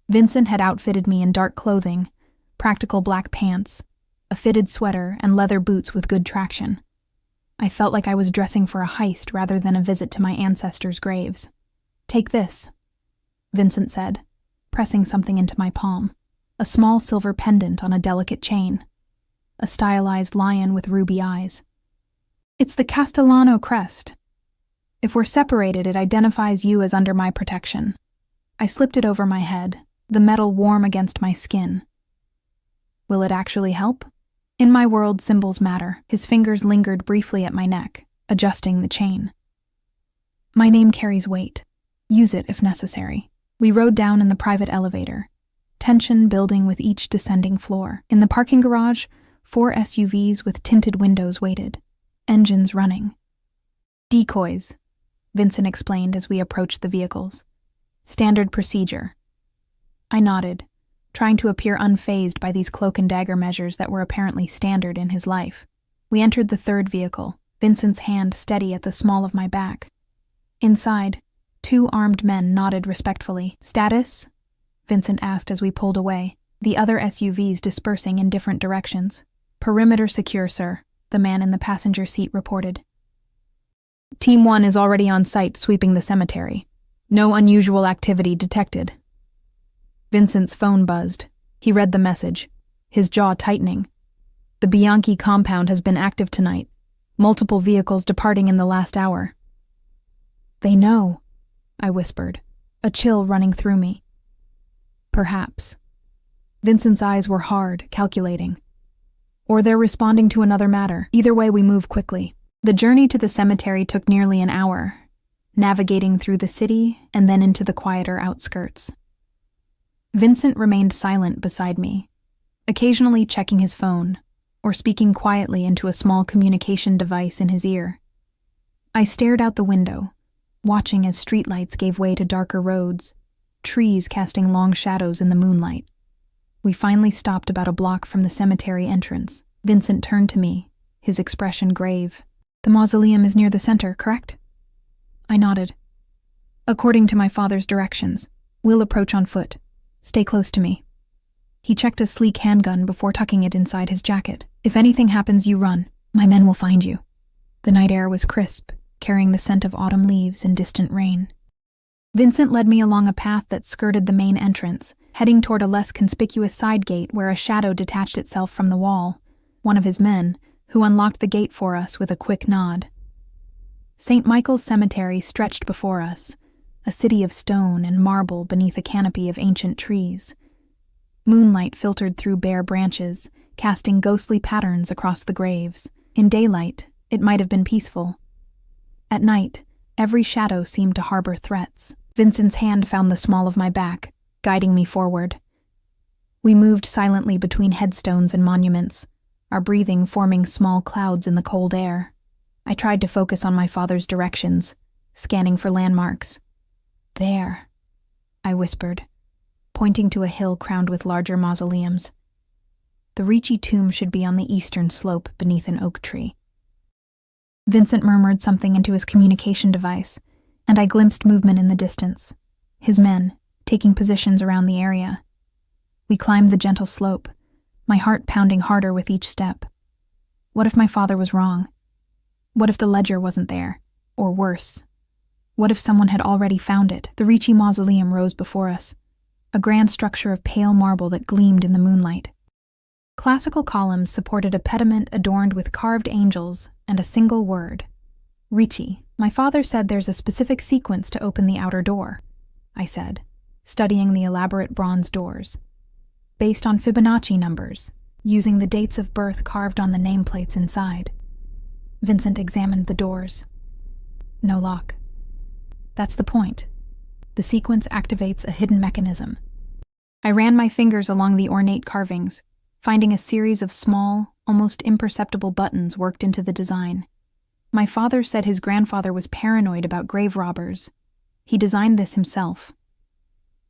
Vincent had outfitted me in dark clothing, practical black pants, a fitted sweater, and leather boots with good traction. I felt like I was dressing for a heist rather than a visit to my ancestors' graves. "Take this," Vincent said, pressing something into my palm, a small silver pendant on a delicate chain, a stylized lion with ruby eyes. "It's the Castellano crest. If we're separated, it identifies you as under my protection." I slipped it over my head, the metal warm against my skin. "Will it actually help?" In my world, symbols matter. His fingers lingered briefly at my neck, adjusting the chain. "My name carries weight. Use it if necessary." We rode down in the private elevator, tension building with each descending floor. In the parking garage, 4 SUVs with tinted windows waited, engines running. "Decoys," Vincent explained as we approached the vehicles. "Standard procedure." I nodded, trying to appear unfazed by these cloak-and-dagger measures that were apparently standard in his life. We entered the third vehicle, Vincent's hand steady at the small of my back. Inside, 2 armed men nodded respectfully. "Status?" Vincent asked as we pulled away, the other SUVs dispersing in different directions. "Perimeter secure, sir," the man in the passenger seat reported. "Team 1 is already on site sweeping the cemetery. No unusual activity detected." Vincent's phone buzzed. He read the message, his jaw tightening. "The Bianchi compound has been active tonight. Multiple vehicles departing in the last hour." "They know," I whispered, a chill running through me. "Perhaps." Vincent's eyes were hard, calculating. "Or they're responding to another matter. Either way, we move quickly." The journey to the cemetery took nearly an hour, navigating through the city and then into the quieter outskirts. Vincent remained silent beside me, occasionally checking his phone or speaking quietly into a small communication device in his ear. I stared out the window, watching as streetlights gave way to darker roads, trees casting long shadows in the moonlight. We finally stopped about a block from the cemetery entrance. Vincent turned to me, his expression grave. "The mausoleum is near the center, correct?" I nodded. "According to my father's directions, we'll approach on foot. Stay close to me." He checked a sleek handgun before tucking it inside his jacket. "If anything happens, you run. My men will find you." The night air was crisp, carrying the scent of autumn leaves and distant rain. Vincent led me along a path that skirted the main entrance, heading toward a less conspicuous side gate where a shadow detached itself from the wall, one of his men, who unlocked the gate for us with a quick nod. St. Michael's Cemetery stretched before us, a city of stone and marble beneath a canopy of ancient trees. Moonlight filtered through bare branches, casting ghostly patterns across the graves. In daylight, it might have been peaceful. At night, every shadow seemed to harbor threats. Vincent's hand found the small of my back, guiding me forward. We moved silently between headstones and monuments, our breathing forming small clouds in the cold air. I tried to focus on my father's directions, scanning for landmarks. "There," I whispered, pointing to a hill crowned with larger mausoleums. "The Ricci tomb should be on the eastern slope beneath an oak tree." Vincent murmured something into his communication device, and I glimpsed movement in the distance, his men taking positions around the area. We climbed the gentle slope, my heart pounding harder with each step. What if my father was wrong? What if the ledger wasn't there? Or worse, what if someone had already found it? The Ricci mausoleum rose before us, a grand structure of pale marble that gleamed in the moonlight. Classical columns supported a pediment adorned with carved angels and a single word, Ricci. "My father said there's a specific sequence to open the outer door," I said, studying the elaborate bronze doors. "Based on Fibonacci numbers, using the dates of birth carved on the nameplates inside." Vincent examined the doors. No lock. "That's the point. The sequence activates a hidden mechanism. I ran my fingers along the ornate carvings, finding a series of small, almost imperceptible buttons worked into the design. My father said his grandfather was paranoid about grave robbers. He designed this himself.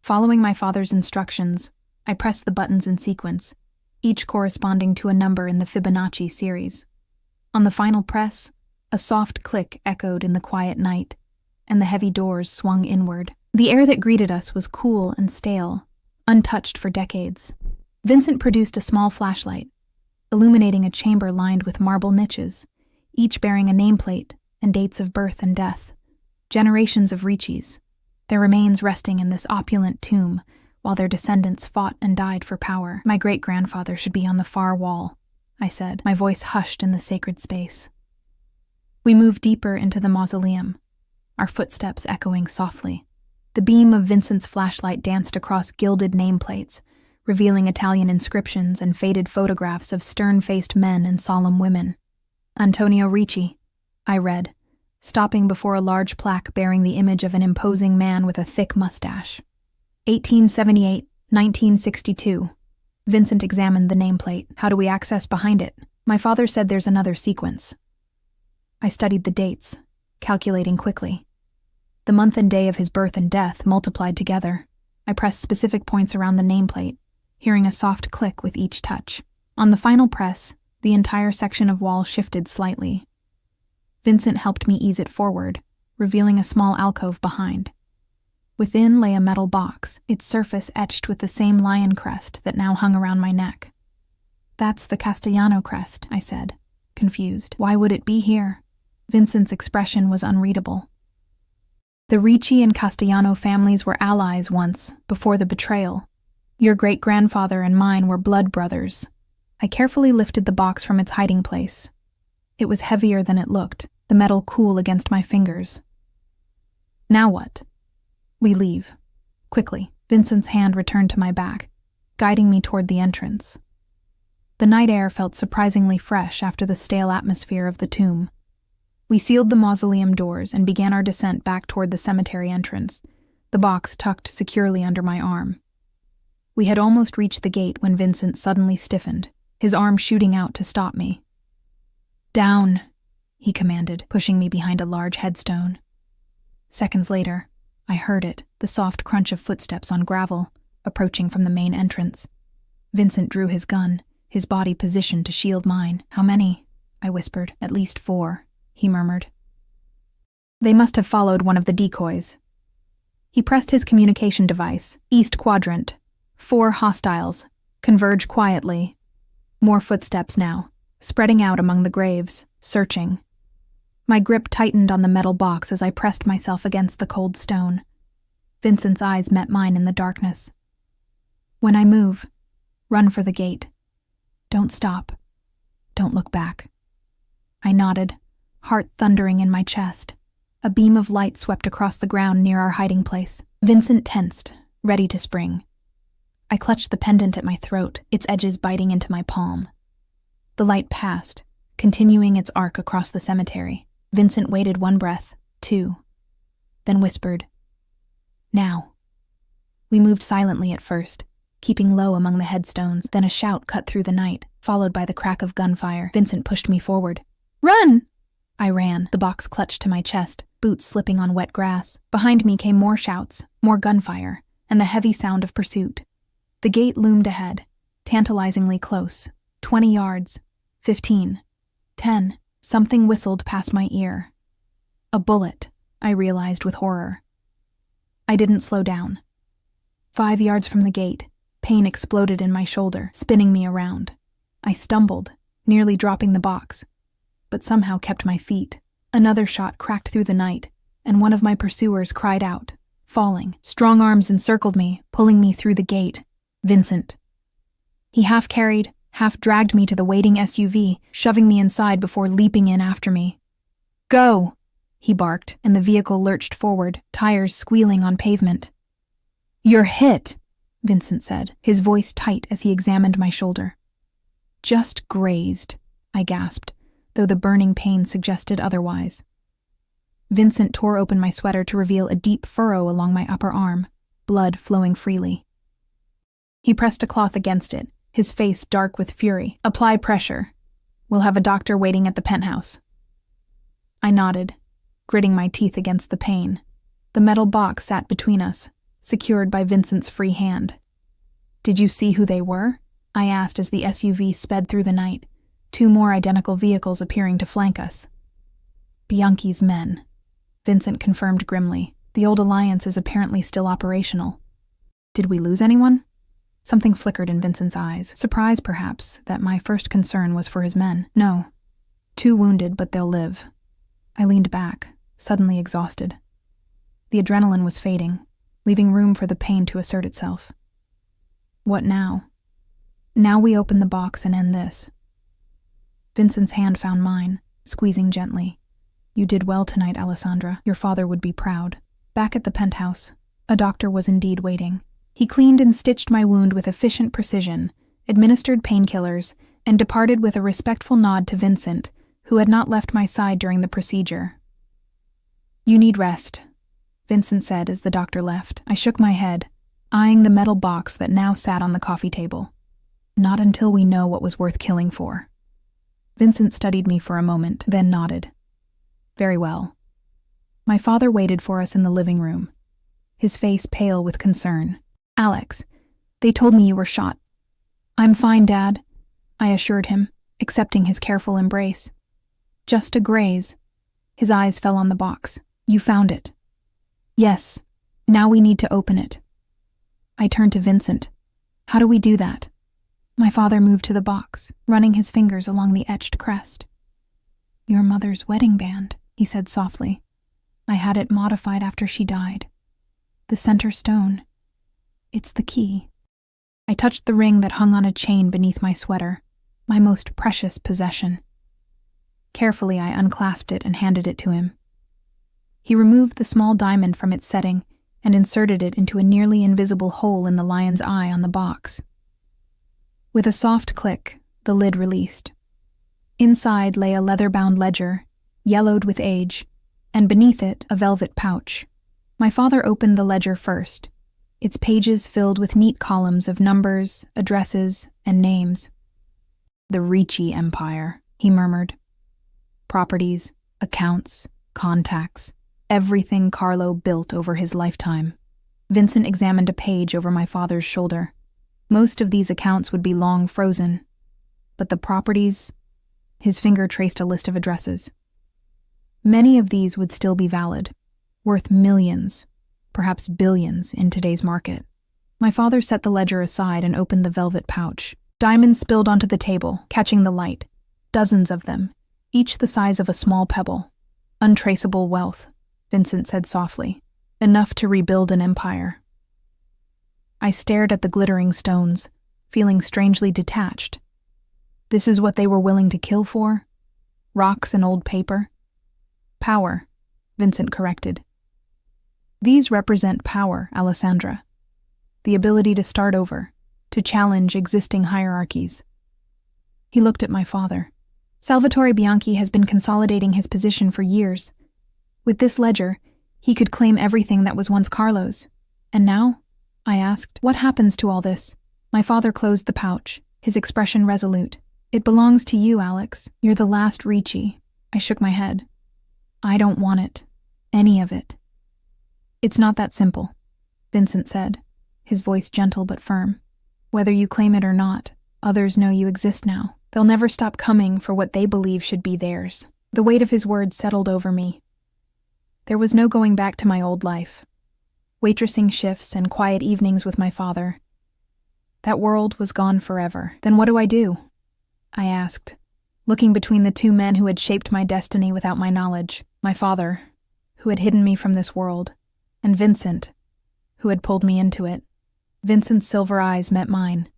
Following my father's instructions, I pressed the buttons in sequence, each corresponding to a number in the Fibonacci series. On the final press, a soft click echoed in the quiet night, and the heavy doors swung inward. The air that greeted us was cool and stale, untouched for decades. Vincent produced a small flashlight, illuminating a chamber lined with marble niches, each bearing a nameplate and dates of birth and death. Generations of Ricci's, their remains resting in this opulent tomb, while their descendants fought and died for power. My great-grandfather should be on the far wall, I said, my voice hushed in the sacred space. We moved deeper into the mausoleum, our footsteps echoing softly. The beam of Vincent's flashlight danced across gilded nameplates, revealing Italian inscriptions and faded photographs of stern-faced men and solemn women. Antonio Ricci, I read, stopping before a large plaque bearing the image of an imposing man with a thick mustache. 1878, 1962. Vincent examined the nameplate. How do we access behind it? My father said there's another sequence. I studied the dates, calculating quickly. The month and day of his birth and death multiplied together. I pressed specific points around the nameplate, hearing a soft click with each touch. On the final press, the entire section of wall shifted slightly. Vincent helped me ease it forward, revealing a small alcove behind. Within lay a metal box, its surface etched with the same lion crest that now hung around my neck. That's the Castellano crest, I said, confused. Why would it be here? Vincent's expression was unreadable. The Ricci and Castellano families were allies once, before the betrayal. Your great-grandfather and mine were blood brothers. I carefully lifted the box from its hiding place. It was heavier than it looked, the metal cool against my fingers. Now what? We leave. Quickly, Vincent's hand returned to my back, guiding me toward the entrance. The night air felt surprisingly fresh after the stale atmosphere of the tomb. We sealed the mausoleum doors and began our descent back toward the cemetery entrance, the box tucked securely under my arm. We had almost reached the gate when Vincent suddenly stiffened, his arm shooting out to stop me. Down, he commanded, pushing me behind a large headstone. Seconds later, I heard it, the soft crunch of footsteps on gravel, approaching from the main entrance. Vincent drew his gun, his body positioned to shield mine. How many? I whispered. At least 4, he murmured. They must have followed one of the decoys. He pressed his communication device, East Quadrant. 4 hostiles. Converge quietly. More footsteps now, spreading out among the graves, searching. My grip tightened on the metal box as I pressed myself against the cold stone. Vincent's eyes met mine in the darkness. When I move, run for the gate. Don't stop. Don't look back. I nodded, heart thundering in my chest. A beam of light swept across the ground near our hiding place. Vincent tensed, ready to spring. I clutched the pendant at my throat, its edges biting into my palm. The light passed, continuing its arc across the cemetery. Vincent waited 1 breath, 2, then whispered, Now. We moved silently at first, keeping low among the headstones. Then a shout cut through the night, followed by the crack of gunfire. Vincent pushed me forward. Run! I ran, the box clutched to my chest, boots slipping on wet grass. Behind me came more shouts, more gunfire, and the heavy sound of pursuit. The gate loomed ahead, tantalizingly close. 20 yards, 15, 10. Something whistled past my ear. A bullet, I realized with horror. I didn't slow down. 5 yards from the gate, pain exploded in my shoulder, spinning me around. I stumbled, nearly dropping the box, but somehow kept my feet. Another shot cracked through the night, and one of my pursuers cried out, falling. Strong arms encircled me, pulling me through the gate. Vincent. He half carried, half dragged me to the waiting SUV, shoving me inside before leaping in after me. Go! He barked, and the vehicle lurched forward, tires squealing on pavement. You're hit, Vincent said, his voice tight as he examined my shoulder. Just grazed, I gasped, though the burning pain suggested otherwise. Vincent tore open my sweater to reveal a deep furrow along my upper arm, blood flowing freely. He pressed a cloth against it, his face dark with fury. "Apply pressure. We'll have a doctor waiting at the penthouse." I nodded, gritting my teeth against the pain. The metal box sat between us, secured by Vincent's free hand. "Did you see who they were?" I asked as the SUV sped through the night, 2 more identical vehicles appearing to flank us. "Bianchi's men," Vincent confirmed grimly. "The old alliance is apparently still operational." "Did we lose anyone?" Something flickered in Vincent's eyes, surprise perhaps that my first concern was for his men. "No. 2 wounded, but they'll live." I leaned back, suddenly exhausted. The adrenaline was fading, leaving room for the pain to assert itself. "What now?" "Now we open the box and end this." Vincent's hand found mine, squeezing gently. "You did well tonight, Alessandra. Your father would be proud." Back at the penthouse, a doctor was indeed waiting. He cleaned and stitched my wound with efficient precision, administered painkillers, and departed with a respectful nod to Vincent, who had not left my side during the procedure. "You need rest," Vincent said as the doctor left. I shook my head, eyeing the metal box that now sat on the coffee table. "Not until we know what was worth killing for." Vincent studied me for a moment, then nodded. "Very well." My father waited for us in the living room, his face pale with concern. "Alex, they told me you were shot." "I'm fine, Dad," I assured him, accepting his careful embrace. "Just a graze." His eyes fell on the box. "You found it." "Yes. Now we need to open it." I turned to Vincent. "How do we do that?" My father moved to the box, running his fingers along the etched crest. "Your mother's wedding band," he said softly. "I had it modified after she died. The center stone. It's the key." I touched the ring that hung on a chain beneath my sweater, my most precious possession. Carefully, I unclasped it and handed it to him. He removed the small diamond from its setting and inserted it into a nearly invisible hole in the lion's eye on the box. With a soft click, the lid released. Inside lay a leather-bound ledger, yellowed with age, and beneath it a velvet pouch. My father opened the ledger first, its pages filled with neat columns of numbers, addresses, and names. "The Ricci Empire," he murmured. "Properties, accounts, contacts, everything Carlo built over his lifetime." Vincent examined a page over my father's shoulder. Most of these accounts would be long frozen, but the properties... His finger traced a list of addresses. Many of these would still be valid, worth millions, perhaps billions in today's market. My father set the ledger aside and opened the velvet pouch. Diamonds spilled onto the table, catching the light. Dozens of them, each the size of a small pebble. "Untraceable wealth," Vincent said softly. "Enough to rebuild an empire." I stared at the glittering stones, feeling strangely detached. This is what they were willing to kill for? Rocks and old paper? "Power," Vincent corrected. "These represent power, Alessandra. The ability to start over, to challenge existing hierarchies." He looked at my father. "Salvatore Bianchi has been consolidating his position for years. With this ledger, he could claim everything that was once Carlo's. And now?" I asked. "What happens to all this?" My father closed the pouch, his expression resolute. "It belongs to you, Alex. You're the last Ricci." I shook my head. "I don't want it. Any of it." "It's not that simple," Vincent said, his voice gentle but firm. "Whether you claim it or not, others know you exist now. They'll never stop coming for what they believe should be theirs." The weight of his words settled over me. There was no going back to my old life. Waitressing shifts and quiet evenings with my father. That world was gone forever. "Then what do I do?" I asked, looking between the 2 men who had shaped my destiny without my knowledge. My father, who had hidden me from this world, and Vincent, who had pulled me into it. Vincent's silver eyes met mine.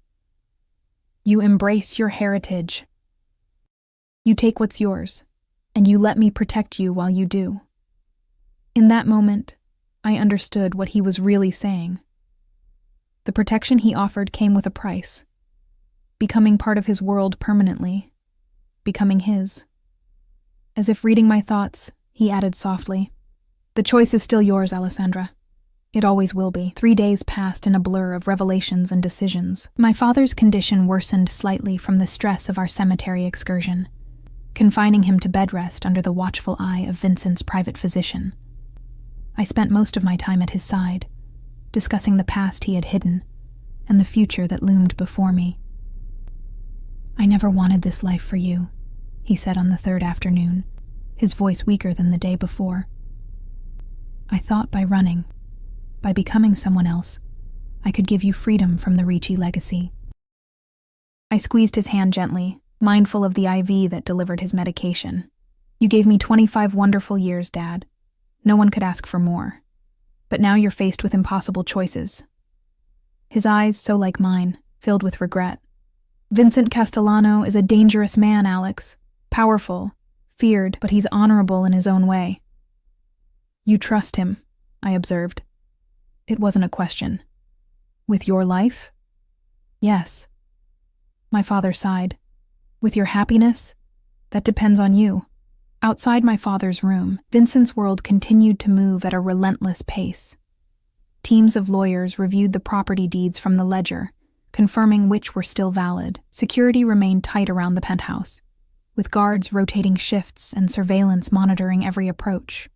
"You embrace your heritage. You take what's yours, and you let me protect you while you do." In that moment, I understood what he was really saying. The protection he offered came with a price. Becoming part of his world permanently. Becoming his. As if reading my thoughts, he added softly, The choice is still yours, Alessandra. It always will be. 3 days passed in a blur of revelations and decisions. My father's condition worsened slightly from the stress of our cemetery excursion, confining him to bed rest under the watchful eye of Vincent's private physician. I spent most of my time at his side, discussing the past he had hidden and the future that loomed before me. "I never wanted this life for you," he said on the third afternoon, his voice weaker than the day before. "I thought by running, by becoming someone else, I could give you freedom from the Ricci legacy." I squeezed his hand gently, mindful of the IV that delivered his medication. "You gave me 25 wonderful years, Dad. No one could ask for more. But now you're faced with impossible choices." His eyes, so like mine, filled with regret. "Vincent Castellano is a dangerous man, Alex. Powerful, feared, but he's honorable in his own way." "You trust him," I observed. It wasn't a question. "With your life?" "Yes." My father sighed. "With your happiness? That depends on you." Outside my father's room, Vincent's world continued to move at a relentless pace. Teams of lawyers reviewed the property deeds from the ledger, confirming which were still valid. Security remained tight around the penthouse, with guards rotating shifts and surveillance monitoring every approach.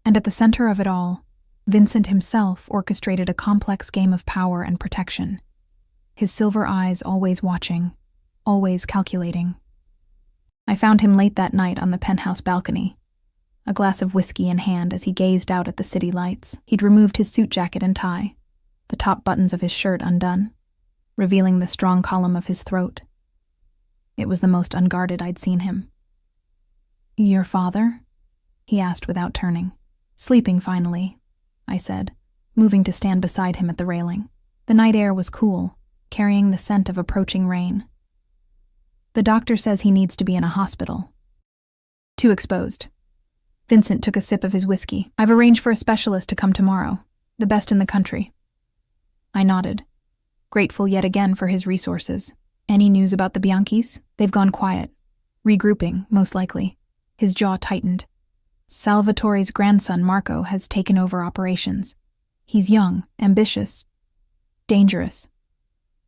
And at the center of it all, Vincent himself orchestrated a complex game of power and protection, his silver eyes always watching, always calculating. I found him late that night on the penthouse balcony, a glass of whiskey in hand as he gazed out at the city lights. He'd removed his suit jacket and tie, the top buttons of his shirt undone, revealing the strong column of his throat. It was the most unguarded I'd seen him. "Your father?" he asked without turning. "Sleeping, finally," I said, moving to stand beside him at the railing. The night air was cool, carrying the scent of approaching rain. "The doctor says he needs to be in a hospital. Too exposed." Vincent took a sip of his whiskey. "I've arranged for a specialist to come tomorrow, the best in the country." I nodded, grateful yet again for his resources. "Any news about the Bianchis?" "They've gone quiet. Regrouping, most likely." His jaw tightened. "Salvatore's grandson, Marco, has taken over operations. He's young, ambitious, dangerous.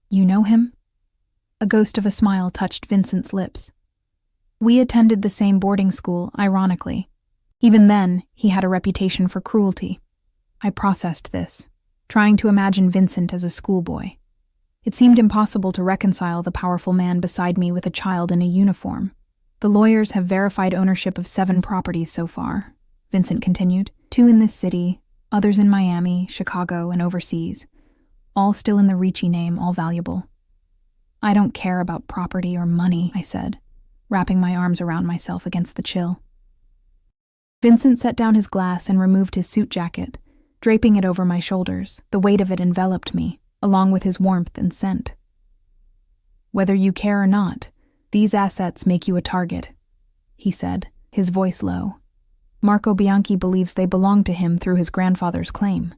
You know him?" A ghost of a smile touched Vincent's lips. "We attended the same boarding school, ironically. Even then, he had a reputation for cruelty." I processed this, trying to imagine Vincent as a schoolboy. It seemed impossible to reconcile the powerful man beside me with a child in a uniform. "The lawyers have verified ownership of 7 properties so far," Vincent continued. 2 in this city, others in Miami, Chicago, and overseas. All still in the Ricci name, all valuable. "I don't care about property or money," I said, wrapping my arms around myself against the chill. Vincent set down his glass and removed his suit jacket, draping it over my shoulders. The weight of it enveloped me, along with his warmth and scent. "Whether you care or not, these assets make you a target," he said, his voice low. "Marco Bianchi believes they belong to him through his grandfather's claim.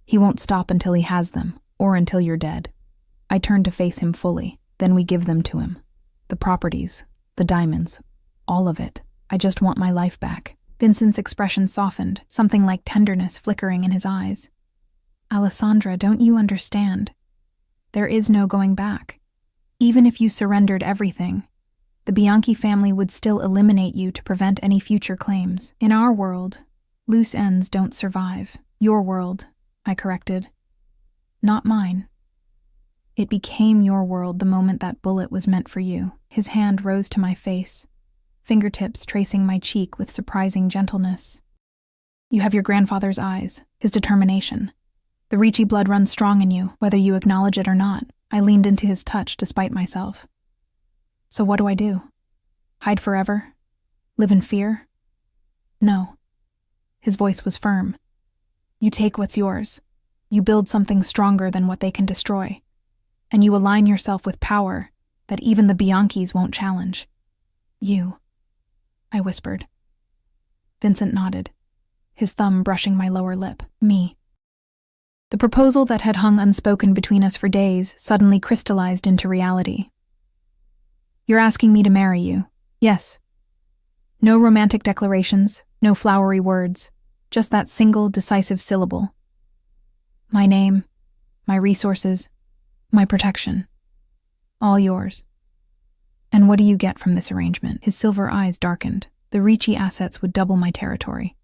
He won't stop until he has them, or until you're dead." I turned to face him fully. "Then we give them to him. The properties, the diamonds, all of it. I just want my life back." Vincent's expression softened, something like tenderness flickering in his eyes. "Alessandra, don't you understand? There is no going back. Even if you surrendered everything, the Bianchi family would still eliminate you to prevent any future claims. In our world, loose ends don't survive. Your world," I corrected. "Not mine. It became your world the moment that bullet was meant for you." His hand rose to my face, fingertips tracing my cheek with surprising gentleness. "You have your grandfather's eyes, his determination. The Ricci blood runs strong in you, whether you acknowledge it or not." I leaned into his touch despite myself. "So what do I do? Hide forever? Live in fear?" "No." His voice was firm. "You take what's yours. You build something stronger than what they can destroy. And you align yourself with power that even the Bianchis won't challenge. You," I whispered. Vincent nodded, his thumb brushing my lower lip. "Me." The proposal that had hung unspoken between us for days suddenly crystallized into reality. "You're asking me to marry you?" "Yes." No romantic declarations, no flowery words, Just that single, decisive syllable. My name, my resources, my protection. All yours. And what do you get from this arrangement? His silver eyes darkened. The Ricci assets would double my territory.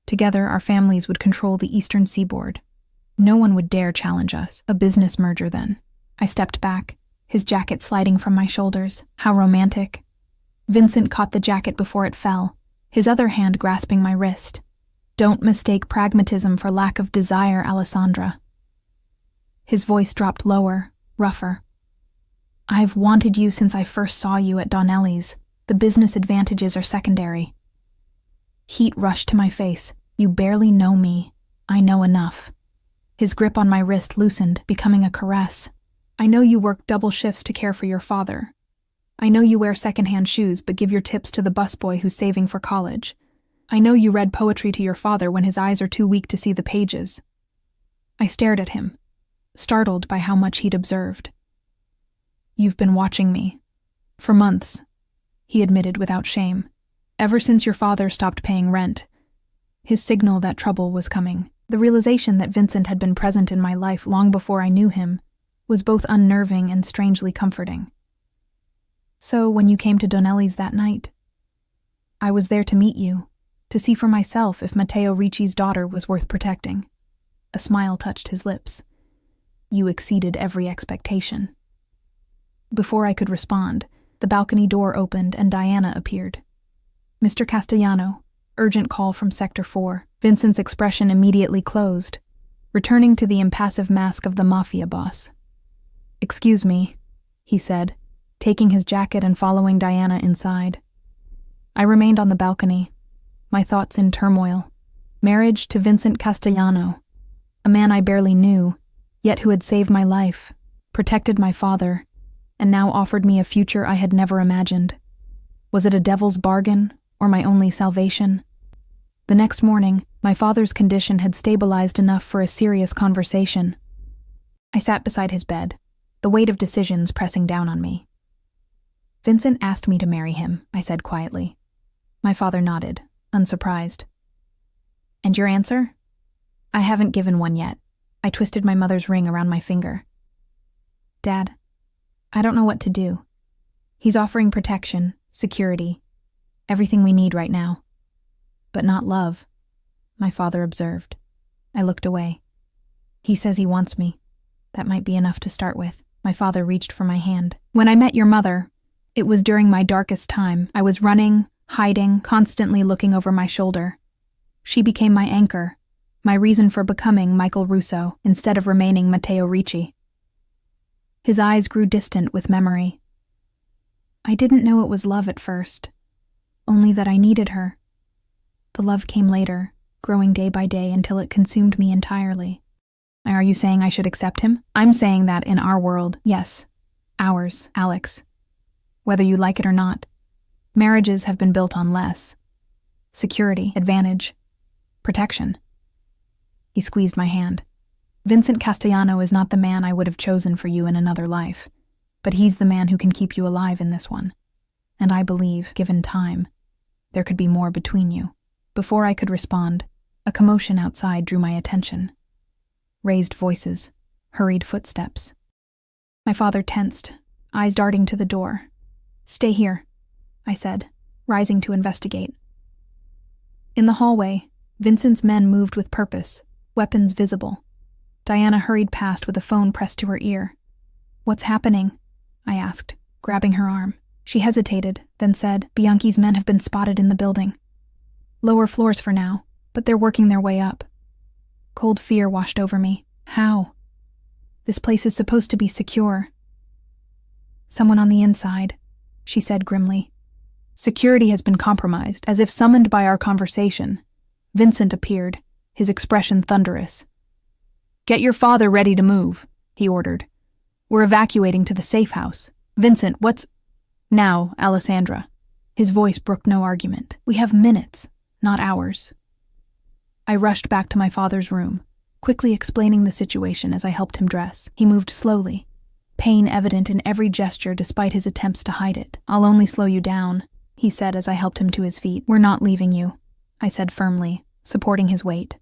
Together, our families would control the eastern seaboard. No one would dare challenge us. A business merger, then. I stepped back, his jacket sliding from my shoulders. How romantic. Vincent caught the jacket before it fell, his other hand grasping my wrist. Don't mistake pragmatism for lack of desire, Alessandra. His voice dropped lower, rougher. I've wanted you since I first saw you at Donnelly's. The business advantages are secondary. Heat rushed to my face. You barely know me. I know enough. His grip on my wrist loosened, becoming a caress. I know you work double shifts to care for your father. I know you wear secondhand shoes but give your tips to the busboy who's saving for college. I know you read poetry to your father when his eyes are too weak to see the pages. I stared at him, startled by how much he'd observed. You've been watching me. For months, he admitted without shame. Ever since your father stopped paying rent. His signal that trouble was coming. The realization that Vincent had been present in my life long before I knew him was both unnerving and strangely comforting. So when you came to Donnelly's that night, I was there to meet you, to see for myself if Matteo Ricci's daughter was worth protecting. A smile touched his lips. You exceeded every expectation. Before I could respond, the balcony door opened and Diana appeared. Mr. Castellano, urgent call from Sector 4. Vincent's expression immediately closed, returning to the impassive mask of the Mafia boss. Excuse me, he said, taking his jacket and following Diana inside. I remained on the balcony, my thoughts in turmoil. Marriage to Vincent Castellano, a man I barely knew, yet who had saved my life, protected my father, and now offered me a future I had never imagined. Was it a devil's bargain, or my only salvation? The next morning, my father's condition had stabilized enough for a serious conversation. I sat beside his bed, the weight of decisions pressing down on me. Vincent asked me to marry him, I said quietly. My father nodded, unsurprised. And your answer? I haven't given one yet. I twisted my mother's ring around my finger. Dad, I don't know what to do. He's offering protection, security, everything we need right now. But not love, my father observed. I looked away. He says he wants me. That might be enough to start with. My father reached for my hand. When I met your mother, it was during my darkest time. I was running, hiding, constantly looking over my shoulder. She became my anchor, my reason for becoming Michael Russo instead of remaining Matteo Ricci. His eyes grew distant with memory. I didn't know it was love at first, only that I needed her. The love came later, growing day by day until it consumed me entirely. Are you saying I should accept him? I'm saying that in our world, yes. Ours, Alex. Whether you like it or not, marriages have been built on less. Security, advantage, protection. He squeezed my hand. Vincent Castellano is not the man I would have chosen for you in another life, but he's the man who can keep you alive in this one. And I believe, given time, there could be more between you. Before I could respond, a commotion outside drew my attention. Raised voices, hurried footsteps. My father tensed, eyes darting to the door. Stay here, I said, rising to investigate. In the hallway, Vincent's men moved with purpose, weapons visible. Diana hurried past with a phone pressed to her ear. What's happening? I asked, grabbing her arm. She hesitated, then said, Bianchi's men have been spotted in the building. Lower floors for now, but they're working their way up. Cold fear washed over me. How? This place is supposed to be secure. Someone on the inside, she said grimly. Security has been compromised, as if summoned by our conversation. Vincent appeared, his expression thunderous. Get your father ready to move, he ordered. We're evacuating to the safe house. Vincent, what's... Now, Alessandra. His voice brooked no argument. We have minutes, not hours. I rushed back to my father's room, quickly explaining the situation as I helped him dress. He moved slowly, pain evident in every gesture despite his attempts to hide it. I'll only slow you down, he said as I helped him to his feet. We're not leaving you, I said firmly, supporting his weight.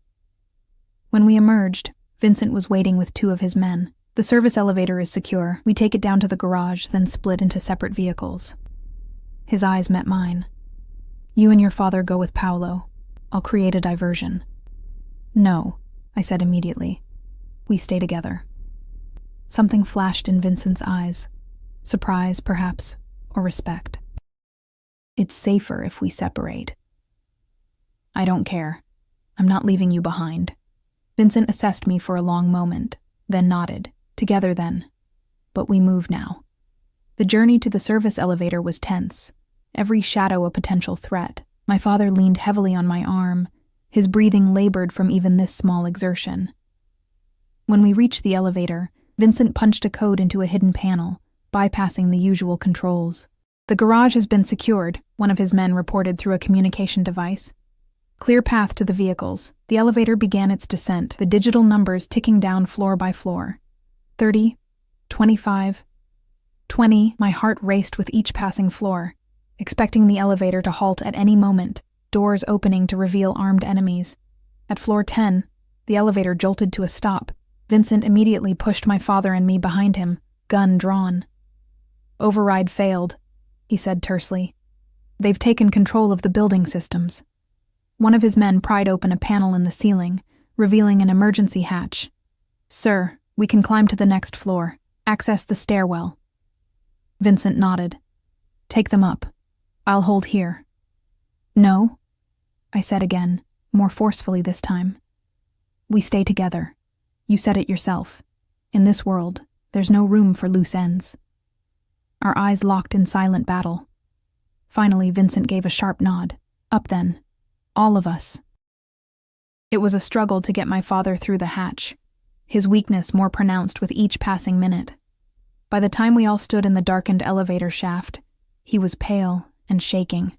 When we emerged, Vincent was waiting with 2 of his men. The service elevator is secure. We take it down to the garage, then split into separate vehicles. His eyes met mine. You and your father go with Paolo. I'll create a diversion. No, I said immediately. We stay together. Something flashed in Vincent's eyes. Surprise, perhaps, or respect. It's safer if we separate. I don't care. I'm not leaving you behind. Vincent assessed me for a long moment, then nodded. Together then. But we move now. The journey to the service elevator was tense, every shadow a potential threat. My father leaned heavily on my arm, his breathing labored from even this small exertion. When we reached the elevator, Vincent punched a code into a hidden panel, bypassing the usual controls. The garage has been secured, one of his men reported through a communication device. Clear path to the vehicles. The elevator began its descent, the digital numbers ticking down floor by floor. 30, 25, 20. My heart raced with each passing floor, expecting the elevator to halt at any moment, doors opening to reveal armed enemies. At floor 10, the elevator jolted to a stop. Vincent immediately pushed my father and me behind him, gun drawn. Override failed, he said tersely. They've taken control of the building systems. One of his men pried open a panel in the ceiling, revealing an emergency hatch. Sir, we can climb to the next floor. Access the stairwell. Vincent nodded. Take them up. I'll hold here. No, I said again, more forcefully this time. We stay together. You said it yourself. In this world, there's no room for loose ends. Our eyes locked in silent battle. Finally, Vincent gave a sharp nod. Up then. All of us. It was a struggle to get my father through the hatch, his weakness more pronounced with each passing minute. By the time we all stood in the darkened elevator shaft, he was pale and shaking.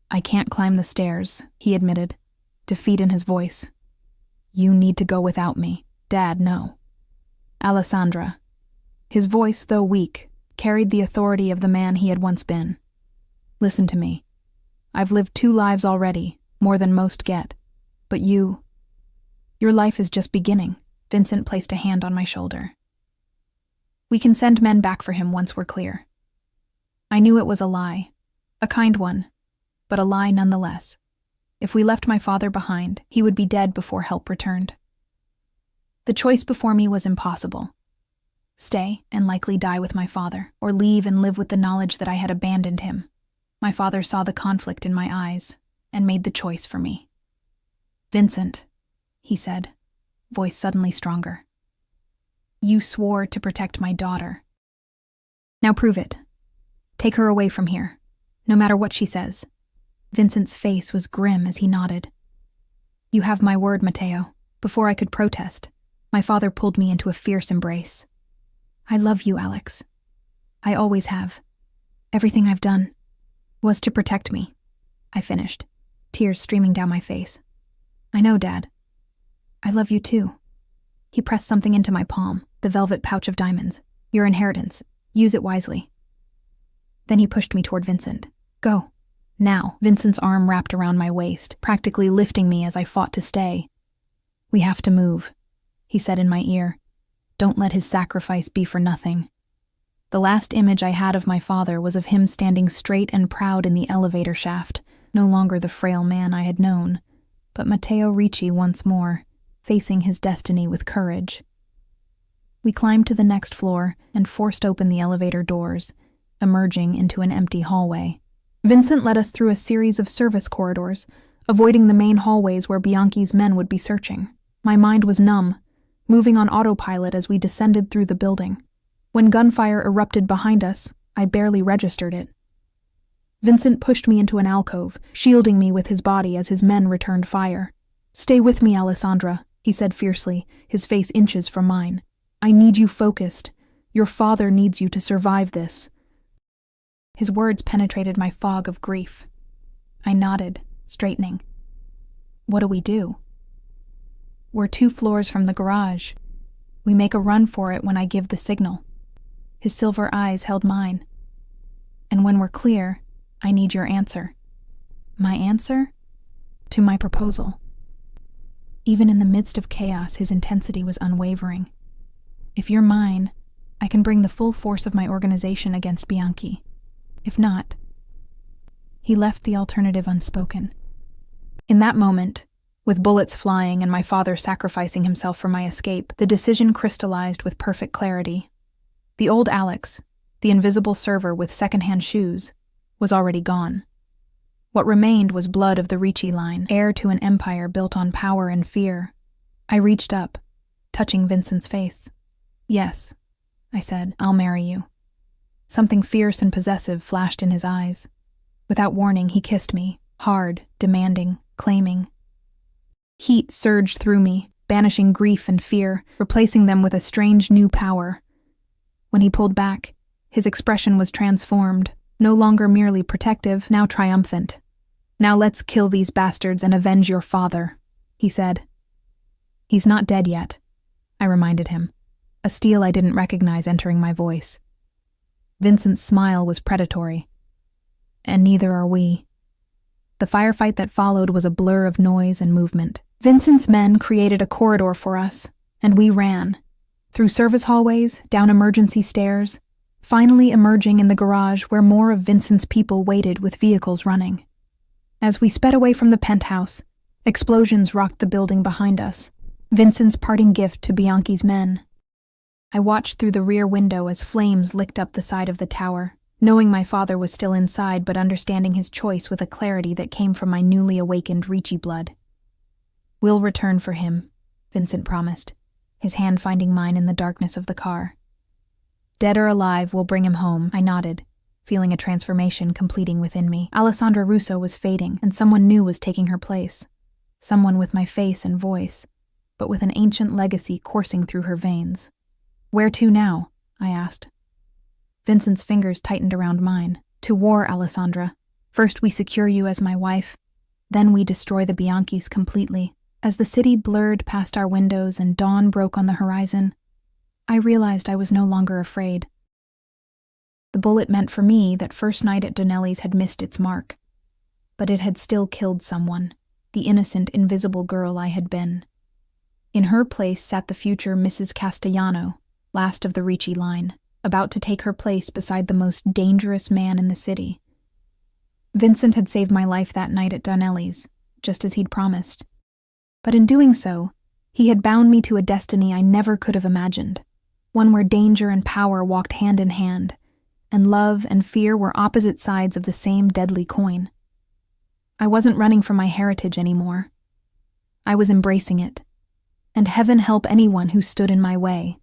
I can't climb the stairs, he admitted, defeat in his voice. You need to go without me. Dad, no. Alessandra. His voice, though weak, carried the authority of the man he had once been. Listen to me. I've lived 2 lives already, more than most get. But your life is just beginning. Vincent placed a hand on my shoulder. We can send men back for him once we're clear. I knew it was a lie, a kind one, but a lie nonetheless. If we left my father behind, he would be dead before help returned. The choice before me was impossible. Stay and likely die with my father, or leave and live with the knowledge that I had abandoned him. My father saw the conflict in my eyes and made the choice for me. Vincent, he said, voice suddenly stronger. You swore to protect my daughter. Now prove it. Take her away from here, no matter what she says. Vincent's face was grim as he nodded. You have my word, Matteo. Before I could protest, my father pulled me into a fierce embrace. I love you, Alex. I always have. Everything I've done was to protect me, I finished, tears streaming down my face. I know, Dad. I love you too. He pressed something into my palm, the velvet pouch of diamonds. Your inheritance. Use it wisely. Then he pushed me toward Vincent. Go. Now. Vincent's arm wrapped around my waist, practically lifting me as I fought to stay. We have to move, he said in my ear. Don't let his sacrifice be for nothing. The last image I had of my father was of him standing straight and proud in the elevator shaft, no longer the frail man I had known, but Matteo Ricci once more, facing his destiny with courage. We climbed to the next floor and forced open the elevator doors, emerging into an empty hallway. Vincent led us through a series of service corridors, avoiding the main hallways where Bianchi's men would be searching. My mind was numb, moving on autopilot as we descended through the building. When gunfire erupted behind us, I barely registered it. Vincent pushed me into an alcove, shielding me with his body as his men returned fire. Stay with me, Alessandra, he said fiercely, his face inches from mine. I need you focused. Your father needs you to survive this. His words penetrated my fog of grief. I nodded, straightening. What do we do? We're 2 floors from the garage. We make a run for it when I give the signal. His silver eyes held mine. And when we're clear, I need your answer. My answer? to my proposal. Even in the midst of chaos, his intensity was unwavering. If you're mine, I can bring the full force of my organization against Bianchi. If not, he left the alternative unspoken. In that moment, with bullets flying and my father sacrificing himself for my escape, the decision crystallized with perfect clarity. The old Alex, the invisible server with secondhand shoes, was already gone. What remained was blood of the Ricci line, heir to an empire built on power and fear. I reached up, touching Vincent's face. "Yes," I said, "I'll marry you." Something fierce and possessive flashed in his eyes. Without warning, he kissed me, hard, demanding, claiming. Heat surged through me, banishing grief and fear, replacing them with a strange new power. When he pulled back, his expression was transformed, no longer merely protective, now triumphant. "Now let's kill these bastards and avenge your father," he said. "He's not dead yet," I reminded him, a steel I didn't recognize entering my voice. Vincent's smile was predatory. "And neither are we." The firefight that followed was a blur of noise and movement. Vincent's men created a corridor for us, and we ran. Through service hallways, down emergency stairs, finally emerging in the garage where more of Vincent's people waited with vehicles running. As we sped away from the penthouse, explosions rocked the building behind us, Vincent's parting gift to Bianchi's men. I watched through the rear window as flames licked up the side of the tower, knowing my father was still inside but understanding his choice with a clarity that came from my newly awakened Ricci blood. "We'll return for him," Vincent promised, his hand finding mine in the darkness of the car. "Dead or alive, we'll bring him home," I nodded, feeling a transformation completing within me. Alessandra Russo was fading, and someone new was taking her place. Someone with my face and voice, but with an ancient legacy coursing through her veins. "Where to now?" I asked. Vincent's fingers tightened around mine. "To war, Alessandra. First we secure you as my wife, then we destroy the Bianchis completely." As the city blurred past our windows and dawn broke on the horizon, I realized I was no longer afraid. The bullet meant for me that first night at Donnelly's had missed its mark, but it had still killed someone, the innocent, invisible girl I had been. In her place sat the future Mrs. Castellano, last of the Ricci line, about to take her place beside the most dangerous man in the city. Vincent had saved my life that night at Donnelly's, just as he'd promised. But in doing so, he had bound me to a destiny I never could have imagined, one where danger and power walked hand in hand, and love and fear were opposite sides of the same deadly coin. I wasn't running from my heritage anymore. I was embracing it, and heaven help anyone who stood in my way.